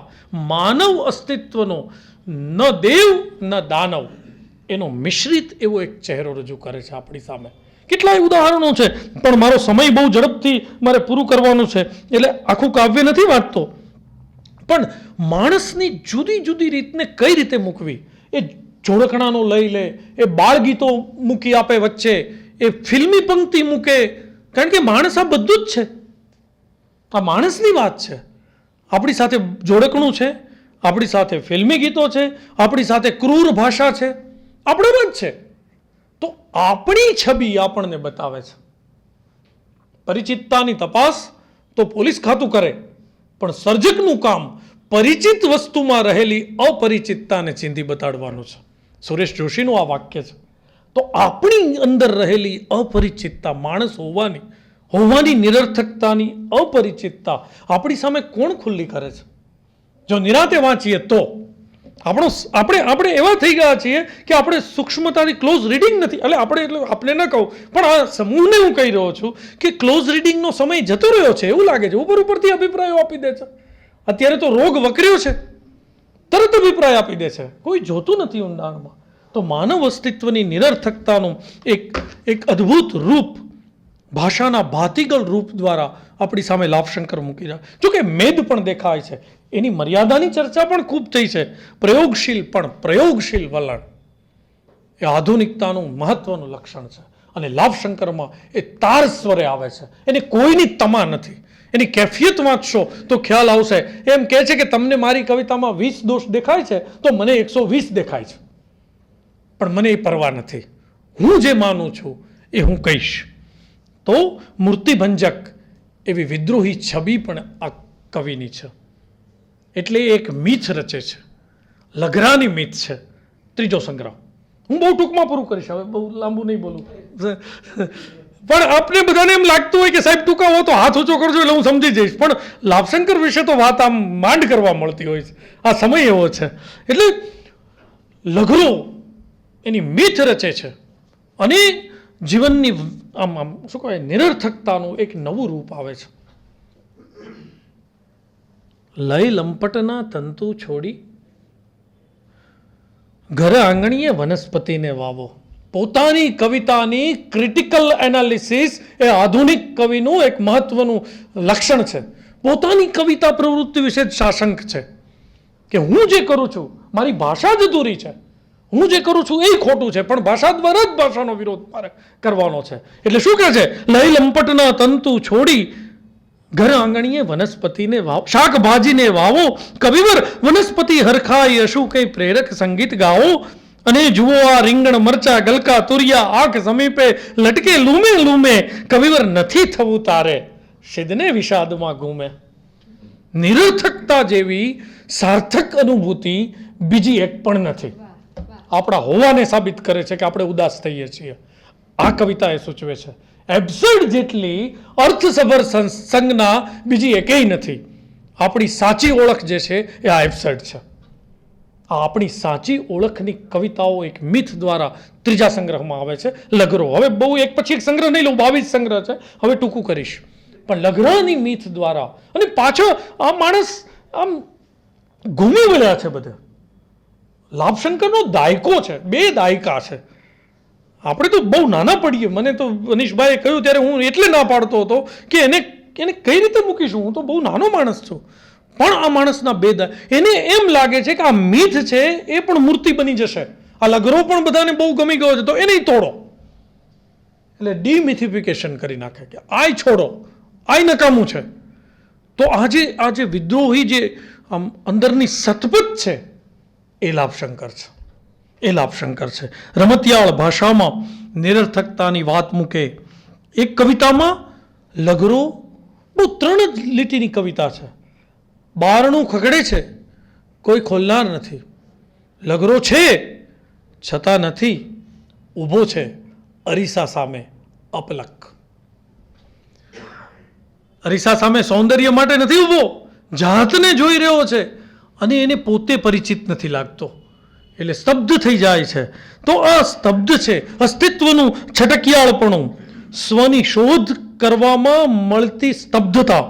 B: માનવ અસ્તિત્વનો ન દેવ ન દાનવ એનો મિશ્રિત એવો એક ચહેરો રજૂ કરે છે આપણી સામે. કેટલાય ઉદાહરણો છે, પણ મારો સમય બહુ ઝડપથી મારે પૂરું કરવાનું છે, એટલે આખું કાવ્ય નથી વાંચતો. પણ માણસની જુદી જુદી રીતને કઈ રીતે મૂકવી, એ જોડકણાનો લઈ લે, એ બાળગીતો મૂકી આપે વચ્ચે, એ ફિલ્મી પંક્તિ મૂકે, કારણ કે માણસ આ બધું જ છે. આ માણસની વાત છે. આપણી સાથે જોડકણું છે, આપણી સાથે ફિલ્મી ગીતો છે, આપણી સાથે ક્રૂર ભાષા છે, આપણામાં જ છે. તો આપણી છબી આપણને બતાવે છે. પરિચિતતાની તપાસ તો પોલીસ ખાતું કરે, પણ સર્જકનું કામ પરિચિત વસ્તુમાં રહેલી અપરિચિતતાને ચીંધી બતાડવાનું છે. સુરેશ જોશીનું આ વાક્ય છે. તો આપણી અંદર રહેલી અપરિચિતતા, માણસ હોવાની નિરર્થકતાની અપરિચિતતા આપણી સામે કોણ ખુલ્લી કરે છે? જો નિરાતે વાંચીએ તો આપણે એવા થઈ ગયા છીએ કે આપણે સૂક્ષ્મતાની ક્લોઝ રીડિંગ નથી. એટલે આપણે ન કહું, પણ આ સમૂહને હું કહી રહ્યો છું કે ક્લોઝ રીડિંગનો સમય જતો રહ્યો છે એવું લાગે છે. ઉપરથી અભિપ્રાયો આપી દે છે. અત્યારે તો રોગ વકર્યો છે, તરત અભિપ્રાય આપી દે છે, કોઈ જોતું નથી ઊંડાણમાં. તો માનવ અસ્તિત્વની નિરર્થકતાનું એક અદ્ભુત રૂપ, ભાષાના ભાતીગળ રૂપ દ્વારા આપણી સામે લાભશંકર મૂકી રહ્યા. જોકે મેદ પણ દેખાય છે, એની મર્યાદાની ચર્ચા પણ ખૂબ થઈ છે. પ્રયોગશીલ વલણ એ આધુનિકતાનું મહત્વનું લક્ષણ છે. અને લાભશંકરમાં એ તાર સ્વરે આવે છે, એને કોઈની તમા નથી. એની કેફિયત વાંચશો તો ખ્યાલ આવશે. એમ કહે છે કે તમને મારી કવિતામાં 20 દોષ દેખાય છે તો મને 120 દેખાય છે, પણ મને એ પરવા નથી. હું જે માનું છું એ હું કહીશ. તો મૂર્તિભંજક એવી વિદ્રોહી છબી પણ આ કવિની છે. એટલે એક મીથ રચે છે, લઘરાની મીથ છે. ત્રીજો સંગ્રહ હું બહુ ટૂંકમાં પૂરું કરીશ, હવે બહુ લાંબુ નહીં બોલું. પણ આપણે બધાને એમ લાગતું હોય કે સાહેબ ટૂંકા હો તો હાથ ઊંચો કરજો એટલે હું સમજી જઈશ, પણ લાભશંકર વિશે તો વાત આમ માંડ કરવા મળતી હોય છે. આ સમય એવો છે. એટલે લઘરો એની મીથ રચે છે અને જીવનની આમ શું કહેવાય, નિરર્થકતાનું એક નવું રૂપ આવે છે. લય લંપટના તંતુ છોડી ઘર આંગણીએ વનસ્પતિને વાવો. પોતાની કવિતાની ક્રિટિકલ એનાલિસિસ એ આધુનિક કવિનું એક મહત્વનું લક્ષણ છે. પોતાની કવિતા પ્રવૃત્તિ વિશે જ શાસંક છે કે હું જે કરું છું, મારી ભાષા જ અધૂરી છે, હું જે કરું છું એ ખોટું છે, પણ ભાષા દ્વારા જ ભાષાનો વિરોધ મારે કરવાનો છે. એટલે શું કહે છે? લય લંપટના તંતુ છોડી ઘર આંગણીએ વનસ્પતિને વાવો, શાકભાજીને વાવો, કવિવર વનસ્પતિ હરખાઈ અશું કઈ પ્રેરક સંગીત ગાઓ. અને જુઓ આ રીંગણ મરચા ગલકા તુરિયા આંખ સમીપે લટકે લૂમે લૂમે, કવિવર નથી થવું તારે સિદ્ધને વિષાદમાં ઘૂમે. નિરર્થકતા જેવી સાર્થક અનુભૂતિ બીજી એક પણ નથી. આપણા હોવાને સાબિત કરે છે કે આપણે ઉદાસ થઈએ છીએ. આ કવિતા એ સૂચવે છે. એબ્સર્ડ જેટલી અર્થસભર સંજ્ઞા બીજી એકેય નથી. આપણી સાચી ઓળખ જે છે એ આ એબ્સર્ડ છે. આ આપણી સાચી ઓળખની કવિતાઓ એક મિથ દ્વારા ત્રીજા સંગ્રહમાં આવે છે, લઘરો. હવે બહુ એક પછી એક સંગ્રહ નહીં લઉં, 22 સંગ્રહ છે, હવે ટૂંકું કરીશ. પણ લઘરાની મિથ દ્વારા અને પાછો આ માણસ આમ ઘૂમી વળ્યા છે બધે. લાભશંકરનો દાયકો છે, 2 દાયકા છે. આપણે તો બહુ નાના પડીએ. મને તો અનીશભાઈએ કહ્યું ત્યારે હું એટલે ના પાડતો હતો કે એને કઈ રીતે મૂકીશું, હું તો બહુ નાનો માણસ છું. પણ આ માણસના 2 એને એમ લાગે છે કે આ મિથ છે એ પણ મૂર્તિ બની જશે. આ લઘરો પણ બધાને બહુ ગમી ગયો છે તો એને તોડો. એટલે ડિમિથિફિકેશન કરી નાખે કે આય છોડો, આય નકામું છે. તો આજે વિદ્રોહી જે અંદરની સતપત છે એ લાભશંકર છે. રમતિયાળ ભાષામાં નિરર્થકતાની વાત મૂકે. એક કવિતામાં લઘરો બહુ 3 જ લીટીની કવિતા છે. બારણું ખગડે છે, કોઈ ખોલનાર નથી. લઘરો છે છતાં નથી, ઊભો છે અરીસા સામે અપલક. અરીસા સામે સૌંદર્ય માટે નથી ઊભો, જાતને જોઈ રહ્યો છે અને એને પોતે પરિચિત નથી લાગતો, એટલે સ્તબ્ધ થઈ જાય છે. તો આ સ્તબ્ધ છે, અસ્તિત્વનું છટકિયાળપણું, સ્વની શોધ કરવામાં મળતી સ્તબ્ધતા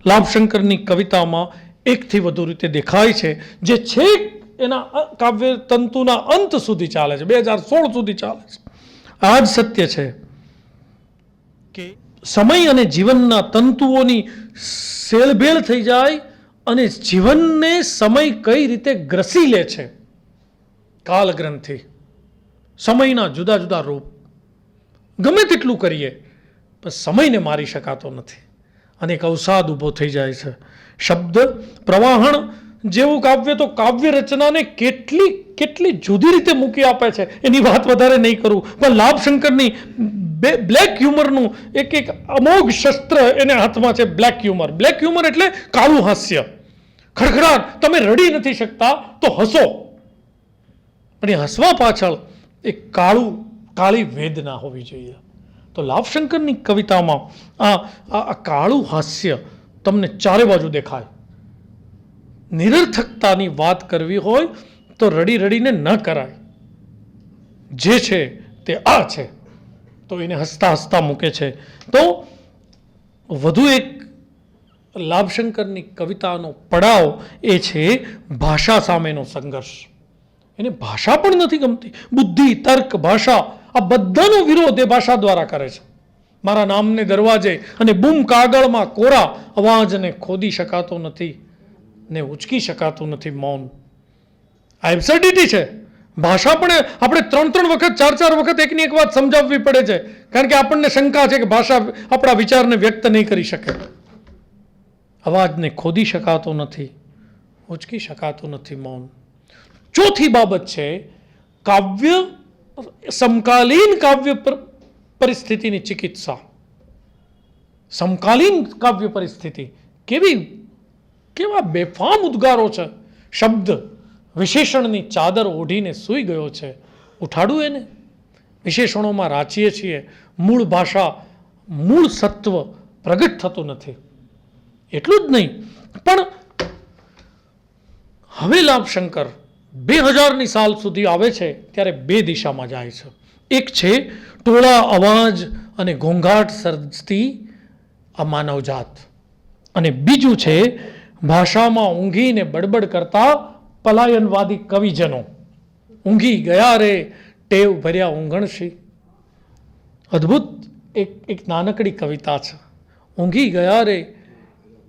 B: લાભશંકરની કવિતામાં એકથી વધુ રીતે દેખાય છે, જે છેક એના કાવ્ય તંતુના અંત સુધી ચાલે છે, 2016 સુધી ચાલે છે. આ જ સત્ય છે કે સમય અને જીવનના તંતુઓની સેલભેળ થઈ જાય અને જીવનને સમય કઈ રીતે ગ્રસી લે છે. કાલગ્રંથિ, સમયના જુદા જુદા રૂપ, ગમે તેટલું કરીએ પણ સમયને મારી શકાતો નથી અને એક અવસાદ ઊભો થઈ જાય છે. શબ્દ પ્રવાહણ જેવું કાવ્ય તો કાવ્ય રચનાને કેટલી કેટલી જુદી રીતે મૂકી આપે છે, એની વાત વધારે નહીં કરું, પણ લાભશંકરની બ્લેક હ્યુમરનું એક એક અમોઘ શસ્ત્ર એને હાથમાં છે. Black humour. બ્લેક હ્યુમર એટલે કાળું હાસ્ય. ખડખડાટ, તમે રડી નથી શકતા તો હસો, પણ એ હસવા પાછળ એક કાળી વેદના હોવી જોઈએ. તો લાભશંકરની કવિતામાં આ કાળું હાસ્ય તમને ચારે બાજુ દેખાય. નિરર્થકતાની વાત કરવી હોય તો રડી રડીને ન કરાય. જે છે તે આ છે, તો એને હસતા હસતા મૂકે છે. તો વધુ એક લાભશંકરની કવિતાનો પડાવ એ છે ભાષા સામેનો સંઘર્ષ. એને ભાષા પણ નથી ગમતી. બુદ્ધિ, તર્ક, ભાષા, આ બધાનો વિરોધ એ ભાષા દ્વારા કરે છે. મારા નામને દરવાજે અને બૂમ કાગળમાં કોરા અવાજને ખોદી શકાતો નથી ને ઉચકી શકાતું નથી મૌન. આ એબ્સર્ડિટી છે. ભાષા પણ આપણે 3 વખત 4 વખત એકની એક વાત સમજાવવી પડે છે, કારણ કે આપણને શંકા છે કે ભાષા આપણા વિચારને વ્યક્ત નહીં કરી શકે. અવાજને ખોદી શકાતો નથી, ઉચકી શકાતું નથી મૌન. ચોથી બાબત છે કાવ્ય, સમકાલીન કાવ્ય પરિસ્થિતિની ચિકિત્સા. સમકાલીન કાવ્ય પરિસ્થિતિ કેવા બેફામ ઉદ્ગારો છે. શબ્દ વિશેષણની ચાદર ઓઢીને સૂઈ ગયો છે. ઉઠાડું એને. વિશેષણોમાં રાચીએ છીએ, મૂળ ભાષા, મૂળ સત્વ પ્રગટ થતું નથી. એટલું જ નહીં, પણ હવે લાભશંકર 2000ની સાલ સુધી આવે છે ત્યારે 2 દિશામાં જાય છે. એક છે ટોળા અવાજ અને ઘોંઘાટ સર્જતી આ માનવજાત, અને બીજું છે ભાષામાં ઊંઘીને બડબડ કરતા પલાયનવાદી કવિજનો. ઊંઘી ગયા રે ટેવ ભર્યા ઊંઘણશી. અદ્ભુત એક નાનકડી કવિતા છે. ઊંઘી ગયા રે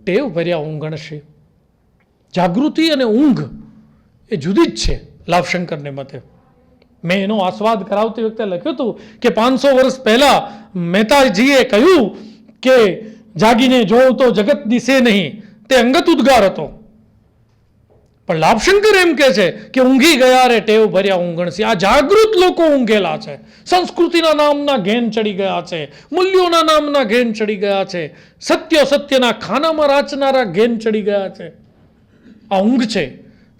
B: ટેવ ભર્યા ઊંઘણશી. જાગૃતિ અને ઊંઘ એ જુદી જ છે લાભશંકરને મતે. મેં એનો આસ્વાદ કરાવતી વખતે લખ્યું હતું કે 500 વર્ષ પહેલા મહેતાજીએ કહ્યું કે જાગીને જોઉં તો જગત દિશે નહીં, તે અંગત ઉદ્ગાર હતો. પણ લાભશંકર એમ કહે છે કે ઊંઘી ગયા રે ટેવ ભર્યા ઊંઘણસી. આ જાગૃત લોકો ઊંઘેલા છે. સંસ્કૃતિના નામના ઘેન ચડી ગયા છે, મૂલ્યોના નામના ઘેન ચડી ગયા છે, સત્યના ખાનામાં રાચનારા ઘેન ચડી ગયા છે. આ ઊંઘ છે.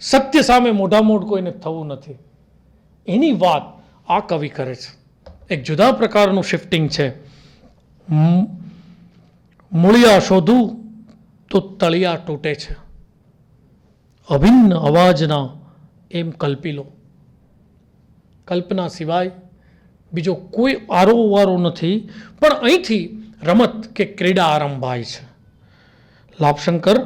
B: સત્ય સામે મોઢામોઢ કોઈને થવું નથી. એની વાત આ કવિ કરે છે. એક જુદા પ્રકારનું શિફ્ટિંગ છે. મૂળિયા શોધું તો તળિયા તૂટે છે, અભિન્ન અવાજના એમ કલ્પી લો. કલ્પના સિવાય બીજો કોઈ આરોવારો નથી. પણ અહીંથી રમત કે ક્રીડા આરંભાય છે. લાભશંકર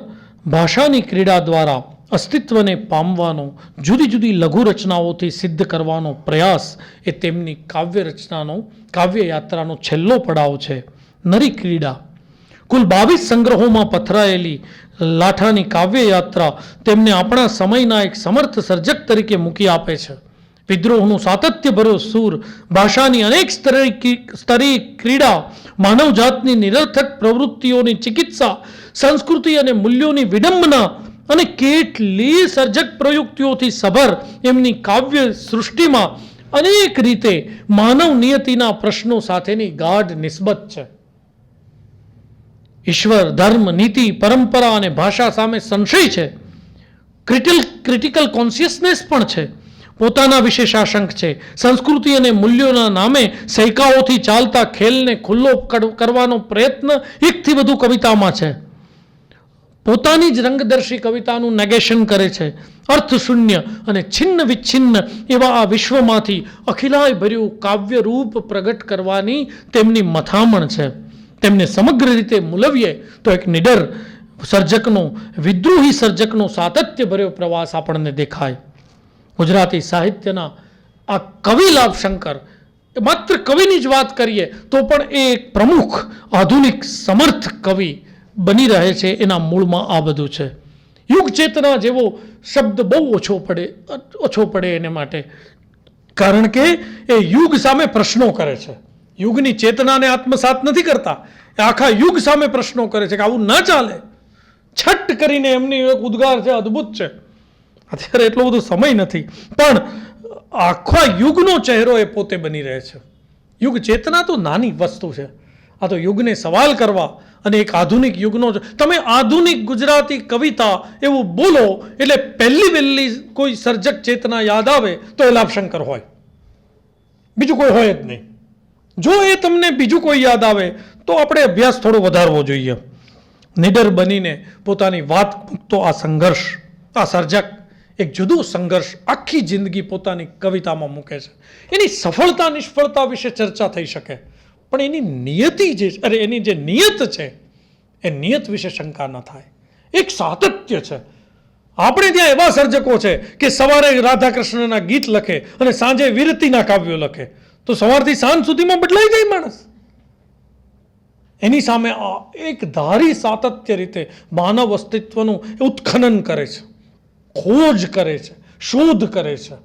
B: ભાષાની ક્રીડા દ્વારા અસ્તિત્વને પામવાનો, જુદી જુદી લઘુ રચનાઓથી સિદ્ધ કરવાનો પ્રયાસ એ તેમની કાવ્ય રચનાનો, કાવ્ય યાત્રાનો છેલ્લો પડાવ છે. નરી ક્રીડા. કુલ 22 સંગ્રહોમાં પથરાયેલી લાઠાની કાવ્ય યાત્રા તેમને આપણા સમયના એક સમર્થ સર્જક તરીકે મૂકી આપે છે. વિદ્રોહનું સાતત્યભર્યો સૂર, ભાષાની અનેક સ્તરીય ક્રીડા, માનવજાતની નિરર્થક પ્રવૃત્તિઓની ચિકિત્સા, સંસ્કૃતિ અને મૂલ્યોની વિડંબના અને કેટલી સર્જક પ્રયુક્તિઓથી સભર એમની કાવ્ય સૃષ્ટિમાં અનેક રીતે માનવ નિયતિના પ્રશ્નો સાથેની ગાઢ નિસ્બત છે. ઈશ્વર, ધર્મ, નીતિ, પરંપરા અને ભાષા સામે સંશય છે. ક્રિટિકલ કોન્શિયસનેસ પણ છે. પોતાના વિશે શાસંક છે. સંસ્કૃતિ અને મૂલ્યોના નામે સૈકાઓથી ચાલતા ખેલને ખુલ્લો કરવાનો પ્રયત્ન એકથી વધુ કવિતામાં છે. પોતાની જ રંગદર્શી કવિતાનું નેગેશન કરે છે. અર્થશૂન્ય અને છિન્ન વિચ્છિન્ન એવા આ વિશ્વમાંથી અખિલાય ભર્યું કાવ્ય રૂપ પ્રગટ કરવાની તેમની મથામણ છે. તેમને સમગ્ર રીતે મૂલવીએ તો એક નિડર સર્જકનો, વિદ્રોહી સર્જકનો સાતત્ય ભર્યો પ્રવાસ આપણને દેખાય. ગુજરાતી સાહિત્યના આ કવિ લાભશંકર, માત્ર કવિની જ વાત કરીએ તો પણ એ એક પ્રમુખ આધુનિક સમર્થ કવિ બની રહે છે. એના મૂળમાં આ બધું છે. યુગ ચેતના જેવો શબ્દ બહુ ઓછો પડે એને માટે, કારણ કે એ યુગ સામે પ્રશ્નો કરે છે. યુગની ચેતનાને આત્મસાત નથી કરતા, એ આખા યુગ સામે પ્રશ્નો કરે છે કે આવું ન ચાલે. છઠ્ઠ કરીને એમની એક ઉદ્ગાર છે, અદ્ભુત છે. અત્યારે એટલો બધો સમય નથી, પણ આખા યુગનો ચહેરો એ પોતે બની રહે છે. યુગ ચેતના તો નાની વસ્તુ છે, આ તો યુગને સવાલ કરવા અને એક આધુનિક યુગનો, તમે આધુનિક ગુજરાતી કવિતા એવું બોલો એટલે પહેલી કોઈ સર્જક ચેતના યાદ આવે તો એ લાભશંકર હોય, બીજું કોઈ હોય જ નહીં. જો એ તમને બીજું કોઈ યાદ આવે તો આપણે અભ્યાસ થોડો વધારવો જોઈએ. નિડર બનીને પોતાની વાત મૂકતો આ સંઘર્ષ, આ સર્જક એક જુદો સંઘર્ષ આખી જિંદગી પોતાની કવિતામાં મૂકે છે. એની સફળતા નિષ્ફળતા વિશે ચર્ચા થઈ શકે, પણ એની નિયતિ એની જે નિયત છે એ નિયત વિશે શંકા ન થાય. એક સાતત્ય છે. આપણે ત્યાં એવા સર્જકો છે કે સવારે રાધા કૃષ્ણના ગીત લખે અને સાંજે વિરતિના કાવ્યો લખે, તો સવારથી સાંજ સુધીમાં બદલાઈ જાય માણસ. એની સામે એક ધારી સાતત્ય રીતે માનવ અસ્તિત્વનું ઉત્ખનન કરે છે, ખોજ કરે છે, શોધ કરે છે.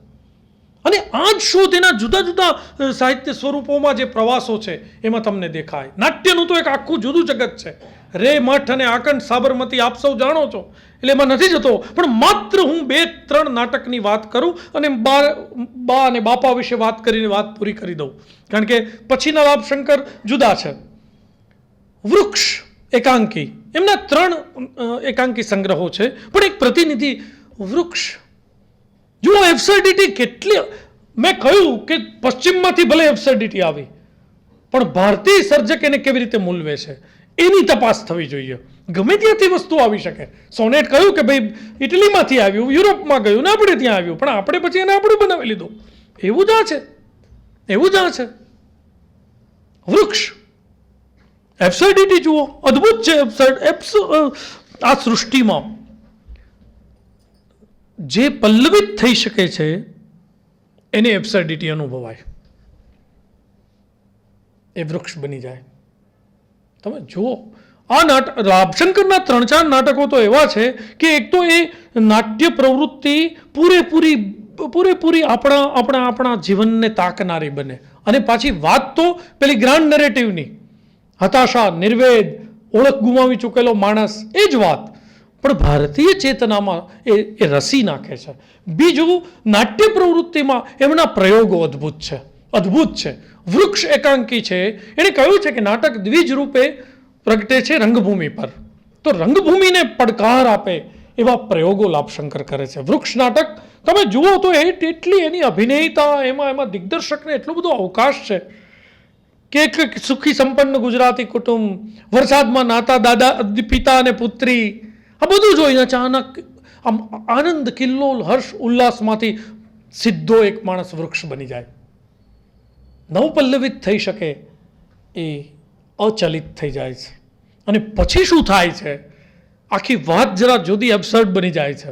B: અને આ જ શોધ એના જુદા જુદા સાહિત્ય સ્વરૂપોમાં જે પ્રવાસો છે એમાં તમને દેખાય. નાટ્યનું તો એક આખું જુદું જગત છે. રે મઠ અને આકંઠ સાબરમતી આપ સૌ જાણો છો, એટલે એમાં નથી જતો, પણ માત્ર હું 2-3 નાટકની વાત કરું અને બા અને બાપા વિશે વાત કરીને વાત પૂરી કરી દઉં, કારણ કે પછીના લાભશંકર જુદા છે. વૃક્ષ એકાંકી, એમના 3 એકાંકી સંગ્રહો છે, પણ એક પ્રતિનિધિ વૃક્ષ. જુઓ એબ્સર્ડિટી કેટલી, મેં કહ્યું કે પશ્ચિમમાંથી ભલે એબ્સર્ડિટી આવી, પણ ભારતીય સર્જક એને કેવી રીતે મૂલવે છે એની તપાસ થવી જોઈએ. ગમે ત્યાંથી વસ્તુ આવી શકે. સોનેટ કહ્યું કે ભાઈ ઇટલીમાંથી આવ્યું, યુરોપમાં ગયું ને આપણે ત્યાં આવ્યું, પણ આપણે પછી એને આપણું બનાવી લીધું. એવું જ આ છે, એવું જ આ છે. વૃક્ષ એબ્સર્ડિટી જુઓ, અદ્ભુત છે. આ સૃષ્ટિમાં જે પલ્લવિત થઈ શકે છે એને એબ્સર્ડિટી અનુભવાય, એ વૃક્ષ બની જાય. તમે જુઓ આ લાભશંકરના 3-4 નાટકો તો એવા છે કે એક તો એ નાટ્ય પ્રવૃત્તિ પૂરેપૂરી આપણા જીવનને તાકનારી બને, અને પાછી વાત તો પેલી ગ્રાન્ડ નરેટિવની, હતાશા, નિર્વેદ, ઓળખ ગુમાવી ચૂકેલો માણસ, એ જ વાત પણ ભારતીય ચેતનામાં એ રસી નાખે છે. બીજું, નાટ્ય પ્રવૃત્તિમાં એમના પ્રયોગો અદ્ભુત છે. વૃક્ષ એકાંકી છે, એણે કહ્યું છે કે નાટક દ્વિજ રૂપે પ્રગટે છે રંગભૂમિ પર, તો રંગભૂમિને પડકાર આપે એવા પ્રયોગો લાભશંકર કરે છે. વૃક્ષ નાટક તમે જુઓ તો એટલી એની અભિનેતા, એમાં દિગ્દર્શકને એટલો બધો અવકાશ છે કે એક સુખી સંપન્ન ગુજરાતી કુટુંબ, વરસાદમાં નાતા દાદા પિતા અને પુત્રી, આ બધું જોઈને અચાનક આમ આનંદ, કિલ્લોલ, હર્ષ, ઉલ્લાસમાંથી સીધો એક માણસ વૃક્ષ બની જાય. નવપલ્લવિત થઈ શકે એ અચલિત થઈ જાય છે. અને પછી શું થાય છે, આખી વાત જરા જુદી એબ્સર્ડ બની જાય છે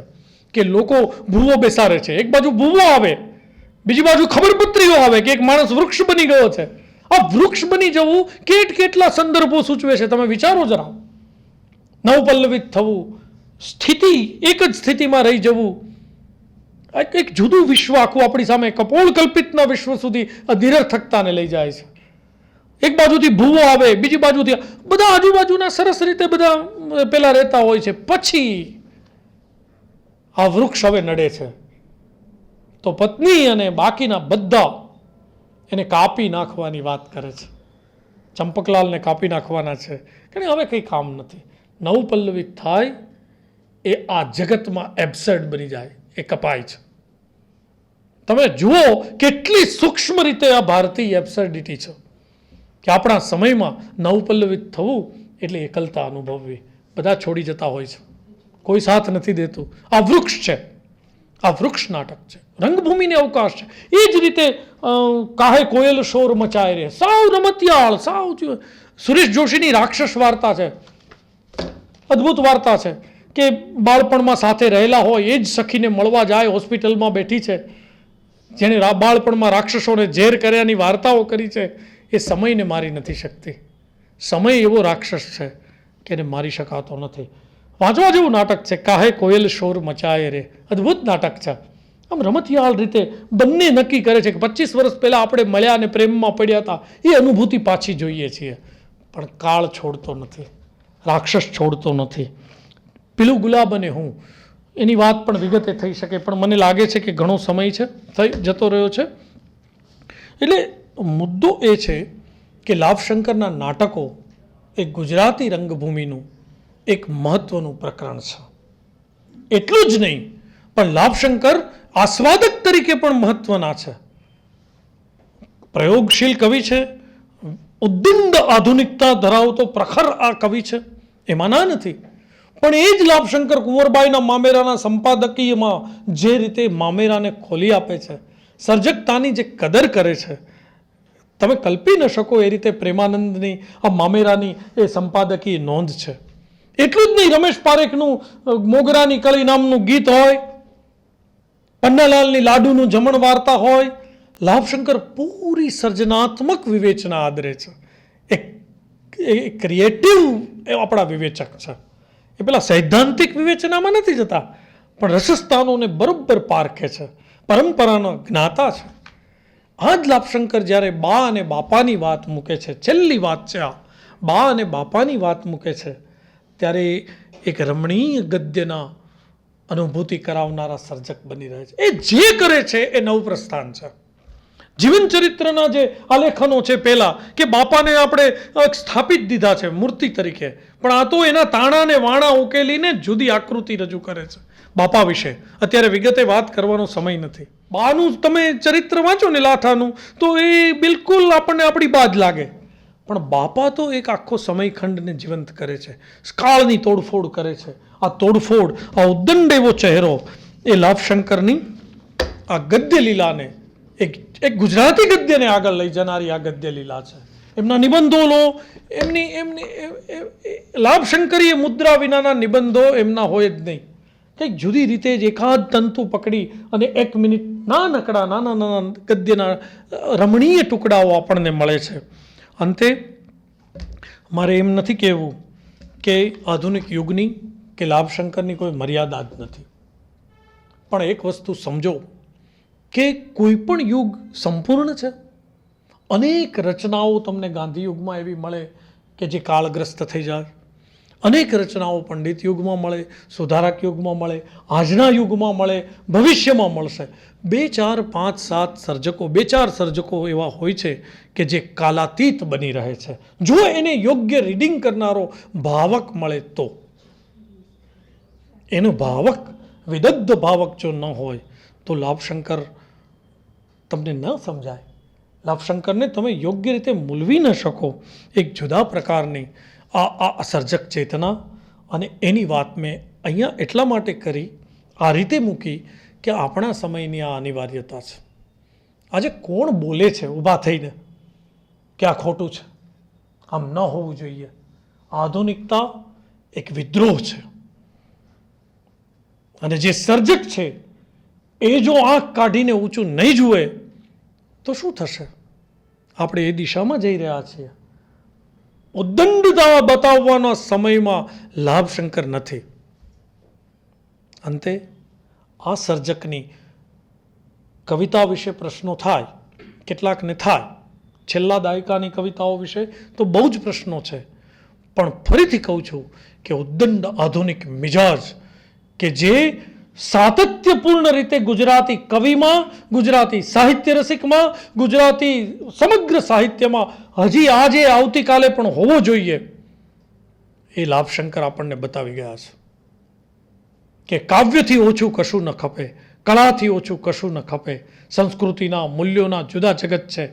B: કે લોકો ભૂવો બેસાડે છે. એક બાજુ ભૂવો આવે, બીજી બાજુ ખબરપત્રીઓ આવે કે એક માણસ વૃક્ષ બની ગયો છે. આ વૃક્ષ બની જવું કેટલા સંદર્ભો સૂચવે છે, તમે વિચારો જરા. નવપલ્લવિત થવું, સ્થિતિ, એક જ સ્થિતિમાં રહી જવું, એક જુદું વિશ્વ આખું આપણી સામે કપોળ કલ્પિતના વિશ્વ સુધી નિરર્થકતાને લઈ જાય છે. એક બાજુથી ભૂવો આવે, બીજી બાજુથી બધા આજુબાજુના સરસ રીતે બધા પેલા રહેતા હોય છે. પછી આ વૃક્ષ હવે નડે છે તો પત્ની અને બાકીના બધા એને કાપી નાખવાની વાત કરે છે. ચંપકલાલને કાપી નાખવાના છે, કારણ હવે કંઈ કામ નથી. નવપલ્લવિત થાય એ આ જગતમાં એબ્સર્ડ બની જાય, એ કપાય છે. તમે જુઓ કેટલી સૂક્ષ્મ રીતે આ ભારતીય એબ્સર્ડિટી છે કે આપણા સમયમાં નવપલ્લવિત થવું એટલે એકલતા અનુભવવી. બધા છોડી જતા હોય છે, કોઈ સાથ નથી દેતું. આ વૃક્ષ છે, આ વૃક્ષ નાટક છે. રંગભૂમિને અવકાશ છે. એ જ રીતે કાહે કોયલ શોર મચાય રે, સાવ રમતિયાળ, સાવ સુરેશ જોશીની રાક્ષસ વાર્તા છે, અદ્ભુત વાર્તા છે કે બાળપણમાં સાથે રહેલા હોય એ જ સખીને મળવા જાય, હોસ્પિટલમાં બેઠી છે, જેણે બાળપણમાં રાક્ષસોને ઝેર કર્યાની વાર્તાઓ કરી છે, એ સમયને મારી નથી શકતી. સમય એવો રાક્ષસ છે કે એને મારી શકાતો નથી. વાંચવા જેવું નાટક છે કાહે કોયલ શોર મચાય રે, અદ્ભુત નાટક છે. આમ રમતિયાળ રીતે બંને નક્કી કરે છે કે 25 વર્ષ પહેલાં આપણે મળ્યા અને પ્રેમમાં પડ્યા હતા, એ અનુભૂતિ પાછી જોઈએ છીએ. પણ કાળ છોડતો નથી, રાક્ષસ છોડતો નથી. પેલું ગુલાબ અને હું, એની વાત પણ વિગતે થઈ શકે, પણ મને લાગે છે કે ઘણો સમય છે થઈ જતો રહ્યો છે. એટલે મુદ્દો એ છે કે લાભશંકરના નાટકો એ ગુજરાતી રંગભૂમિનું એક મહત્વનું પ્રકરણ છે. એટલું જ નહીં, પણ લાભશંકર આસ્વાદક તરીકે પણ મહત્વના છે. પ્રયોગશીલ કવિ છે, ઉદ્દંડ આધુનિકતા ધરાવતો પ્રખર આ કવિ છે, એમાં ના નથી. પણ એ જ લાભશંકર કુંવરબાઈના મામેરાના સંપાદકીયમાં જે રીતે મામેરાને ખોલી આપે છે, સર્જકતાની જે કદર કરે છે, તમે કલ્પી ન શકો એ રીતે પ્રેમાનંદની આ મામેરાની એ સંપાદકીય નોંધ છે. એટલું જ નહીં, રમેશ પારેખનું મોગરાની કળી નામનું ગીત હોય, પન્નાલાલની લાડુનું જમણ વાર્તા હોય, લાભશંકર પૂરી સર્જનાત્મક વિવેચના આદરે છે. એક ક્રિએટિવ આપણા વિવેચક છે. એ પેલા સૈદ્ધાંતિક વિવેચનામાં નથી જતા, પણ રસસ્થાનોને બરોબર પારખે છે, પરંપરાનો જ્ઞાતા છે. આ જ લાભશંકર જ્યારે બા અને બાપાની વાત મૂકે છે, છેલ્લી વાત છે આ, બા અને બાપાની વાત મૂકે છે, ત્યારે એક રમણીય ગદ્યના અનુભૂતિ કરાવનારા સર્જક બની રહે છે. એ જે કરે છે એ નવપ્રસ્થાન છે. જીવન ચરિત્રના જે આલેખનો છે પહેલા કે બાપાને આપણે સ્થાપિત દીધા છે મૂર્તિ તરીકે, પણ આ તો એના તાણાને વાણા ઉકેલીને જુદી આકૃતિ રજૂ કરે છે. બાપા વિશે અત્યારે વિગતે વાત કરવાનો સમય નથી. બાનું તમે ચરિત્ર વાંચો ને લાઠાનું, તો એ બિલકુલ આપણને આપણી બા જ લાગે, પણ બાપા તો એક આખો સમયખંડને જીવંત કરે છે, કાળની તોડફોડ કરે છે. આ તોડફોડ, આ ઉદ્દંડ એવો ચહેરો એ લાભશંકરની આ ગદ્ય લીલાને, એક ગુજરાતી ગદ્યને આગળ લઈ જનારી આ ગદ્ય લીલા છે. એમના નિબંધો લો, એમની લાભશંકરીય મુદ્રા વિનાના નિબંધો એમના હોય જ નહીં. કંઈક જુદી રીતે જ એકાદ તંતુ પકડી અને 1 મિનિટ નાનકડા નાના ગદ્યના રમણીય ટુકડાઓ આપણને મળે છે. અંતે મારે એમ નથી કહેવું કે આધુનિક યુગની કે લાભશંકરની કોઈ મર્યાદા જ નથી, પણ એક વસ્તુ સમજો કે કોઈ પણ યુગ સંપૂર્ણ છે. અનેક રચનાઓ તમને ગાંધી યુગમાં એવી મળે કે જે કાળગ્રસ્ત થઈ જાય, અનેક રચનાઓ પંડિત યુગમાં મળે, સુધારક યુગમાં મળે, આજના યુગમાં મળે, ભવિષ્યમાં મળશે. 2, 4, 5, 7 સર્જકો, 2-4 સર્જકો એવા હોય છે કે જે કાલાતીત બની રહે છે, જો એને યોગ્ય રીડિંગ કરનારો ભાવક મળે તો. એનો ભાવક, વિદગ્ધ ભાવક જો ન હોય તો લાભશંકર તમને ન સમજાય. લાભશંકરને તમે યોગ્ય રીતે મૂલવી ન શકો. એક જુદા પ્રકારની આ સર્જક ચેતના, અને એની વાત મેં અહીંયા એટલા માટે કરી, આ રીતે મૂકી કે આપણા સમયની આ અનિવાર્યતા છે. આજે કોણ બોલે છે ઊભા થઈને કે આ ખોટું છે, આમ ન હોવું જોઈએ. આધુનિકતા એક વિદ્રોહ છે, અને જે સર્જક છે એ જો આંખ કાઢીને ઊંચું નહીં જુએ તો શું થશે? આપણે એ દિશામાં જઈ રહ્યા છીએ. ઉદ્દંડતા બતાવવાના સમયમાં લાભશંકર નથી. અંતે આ સર્જકની કવિતા વિશે પ્રશ્નો થાય, કેટલાકને થાય. છેલ્લા દાયકાની કવિતાઓ વિશે તો બહુ જ પ્રશ્નો છે, પણ ફરીથી કહું છું કે ઉદ્દંડ આધુનિક મિજાજ કે જે સાતત્યપૂર્ણ રીતે ગુજરાતી કવિમાં, ગુજરાતી સાહિત્ય રસિકમાં, ગુજરાતી સમગ્ર સાહિત્યમાં હજી આજે આવતીકાલે પણ હોવો જોઈએ, એ લાભશંકર આપણને બતાવી ગયા છે કે કાવ્યથી ઓછું કશું ન ખપે, કળાથી ઓછું કશું ન ખપે. સંસ્કૃતિના મૂલ્યોના જુદા જગત છે,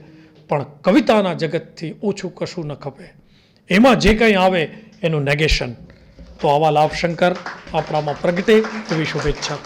B: પણ કવિતાના જગતથી ઓછું કશું ન ખપે. એમાં જે કંઈ આવે એનું નેગેશન. તો આવા લાભશંકર આપણામાં પ્રગટે એવી શુભેચ્છા.